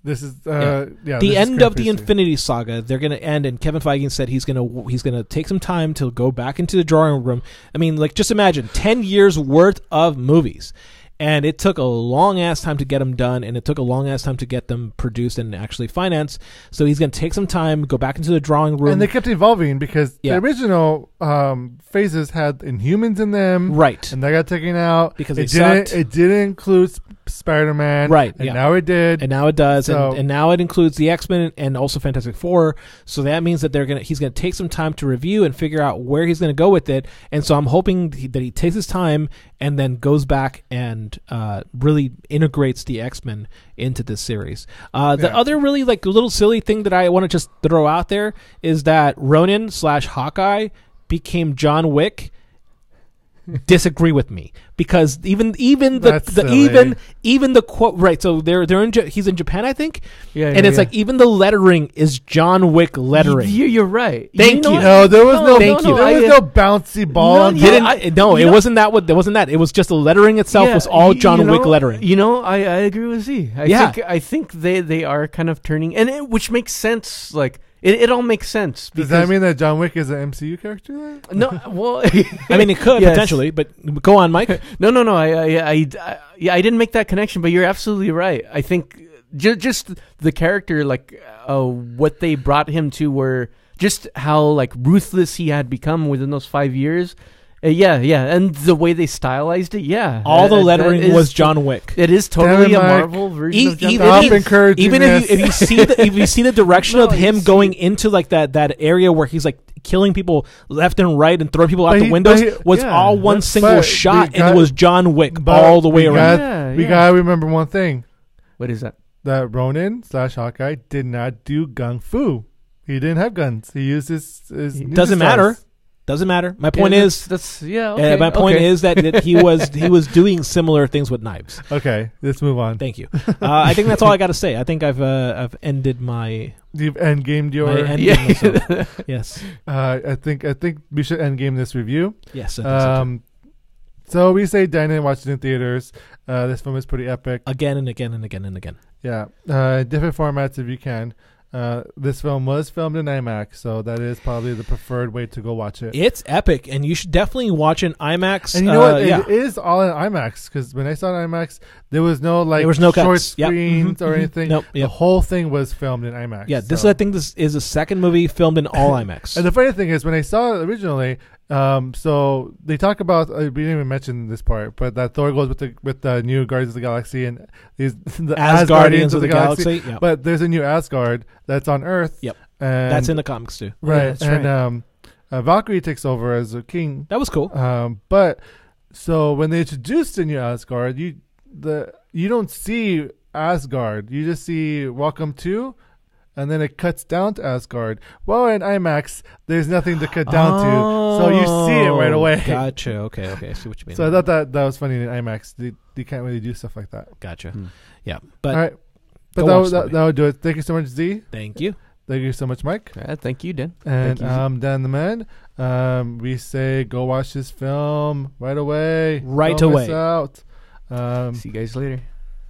This is the end of the Infinity Saga. They're going to end, and Kevin Feige said he's going to take some time to go back into the drawing room. I mean, like just imagine 10 years worth of movies. and it took a long ass time to get them done, and it took a long ass time to get them produced and actually financed. So he's going to take some time, go back into the drawing room, and they kept evolving because the original phases had Inhumans in them, right? And they got taken out because it didn't include Spider-Man, right? And now it did, and now it does, and now it includes the X-Men and also Fantastic Four. So that means that he's going to take some time to review and figure out where he's going to go with it. And so I'm hoping that he takes his time and then goes back and really integrates the X-Men into this series. The other really like little silly thing that I want to just throw out there is that Ronin / Hawkeye became John Wick. Disagree with me, because even the quote, right? So he's in Japan, I think, and it's like even the lettering is John Wick lettering. You're right. Thank you. No, there was no bouncy ball. It wasn't that. It wasn't that. It was just the lettering itself was all John Wick lettering. I agree with Z. I think they are kind of turning, and which makes sense. Like. It all makes sense. Does that mean that John Wick is an MCU character then? No, well... I mean, it could, potentially, but go on, Mike. No, I didn't make that connection, but you're absolutely right. I think just the character, like, what they brought him to were just how, like, ruthless he had become within those 5 years. And the way they stylized it, all the lettering was John Wick. It is totally a Marvel version of John Wick. Even if you see the direction of him going into like that area where he's like killing people left and right and throwing people out the windows was all one single shot, and it was John Wick all the way around. We gotta remember one thing. What is that? That Ronin / Hawkeye did not do gung fu. He didn't have guns. He used his doesn't matter. Doesn't matter. My point is my point is that he was doing similar things with knives. Okay, let's move on. Thank you. I think that's all I got to say. I think I've ended my. You've endgamed your. Yes. I think we should endgame this review. Yes. I think so we say dine in, watch it in theaters. This film is pretty epic. Again and again and again and again. Yeah. Different formats if you can. This film was filmed in IMAX, so that is probably the preferred way to go watch it. It's epic, and you should definitely watch in IMAX. And you know what? It is all in IMAX, because when I saw it in IMAX, there was no short cuts. screens or anything. Nope. The whole thing was filmed in IMAX. Yeah, I think this is the second movie filmed in all IMAX. And the funny thing is, when I saw it originally, so they talk about we didn't even mention this part, but that Thor goes with the new Guardians of the Galaxy and the Asgardians of the Galaxy. Yep. But there's a new Asgard that's on Earth. Yep, and that's in the comics too. Right, and Valkyrie takes over as a king. That was cool. But so when they introduced the new Asgard, you don't see Asgard. You just see Welcome to. And then it cuts down to Asgard. Well, in IMAX, there's nothing to cut down to, so you see it right away. Gotcha. Okay. I see what you mean. So I thought that was funny in IMAX. They can't really do stuff like that. Gotcha. Yeah, but all right. But that would do it. Thank you so much, Z. Thank you. Thank you so much, Mike. Thank you, Dan. And I'm Dan the Man. We say go watch this film right away. Don't miss out. See you guys later.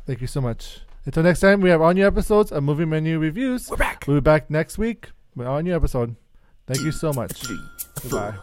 Thank you so much. Until next time, we have all new episodes of Movie Menu Reviews. We're back. We'll be back next week with all new episode. Thank you so much. Goodbye.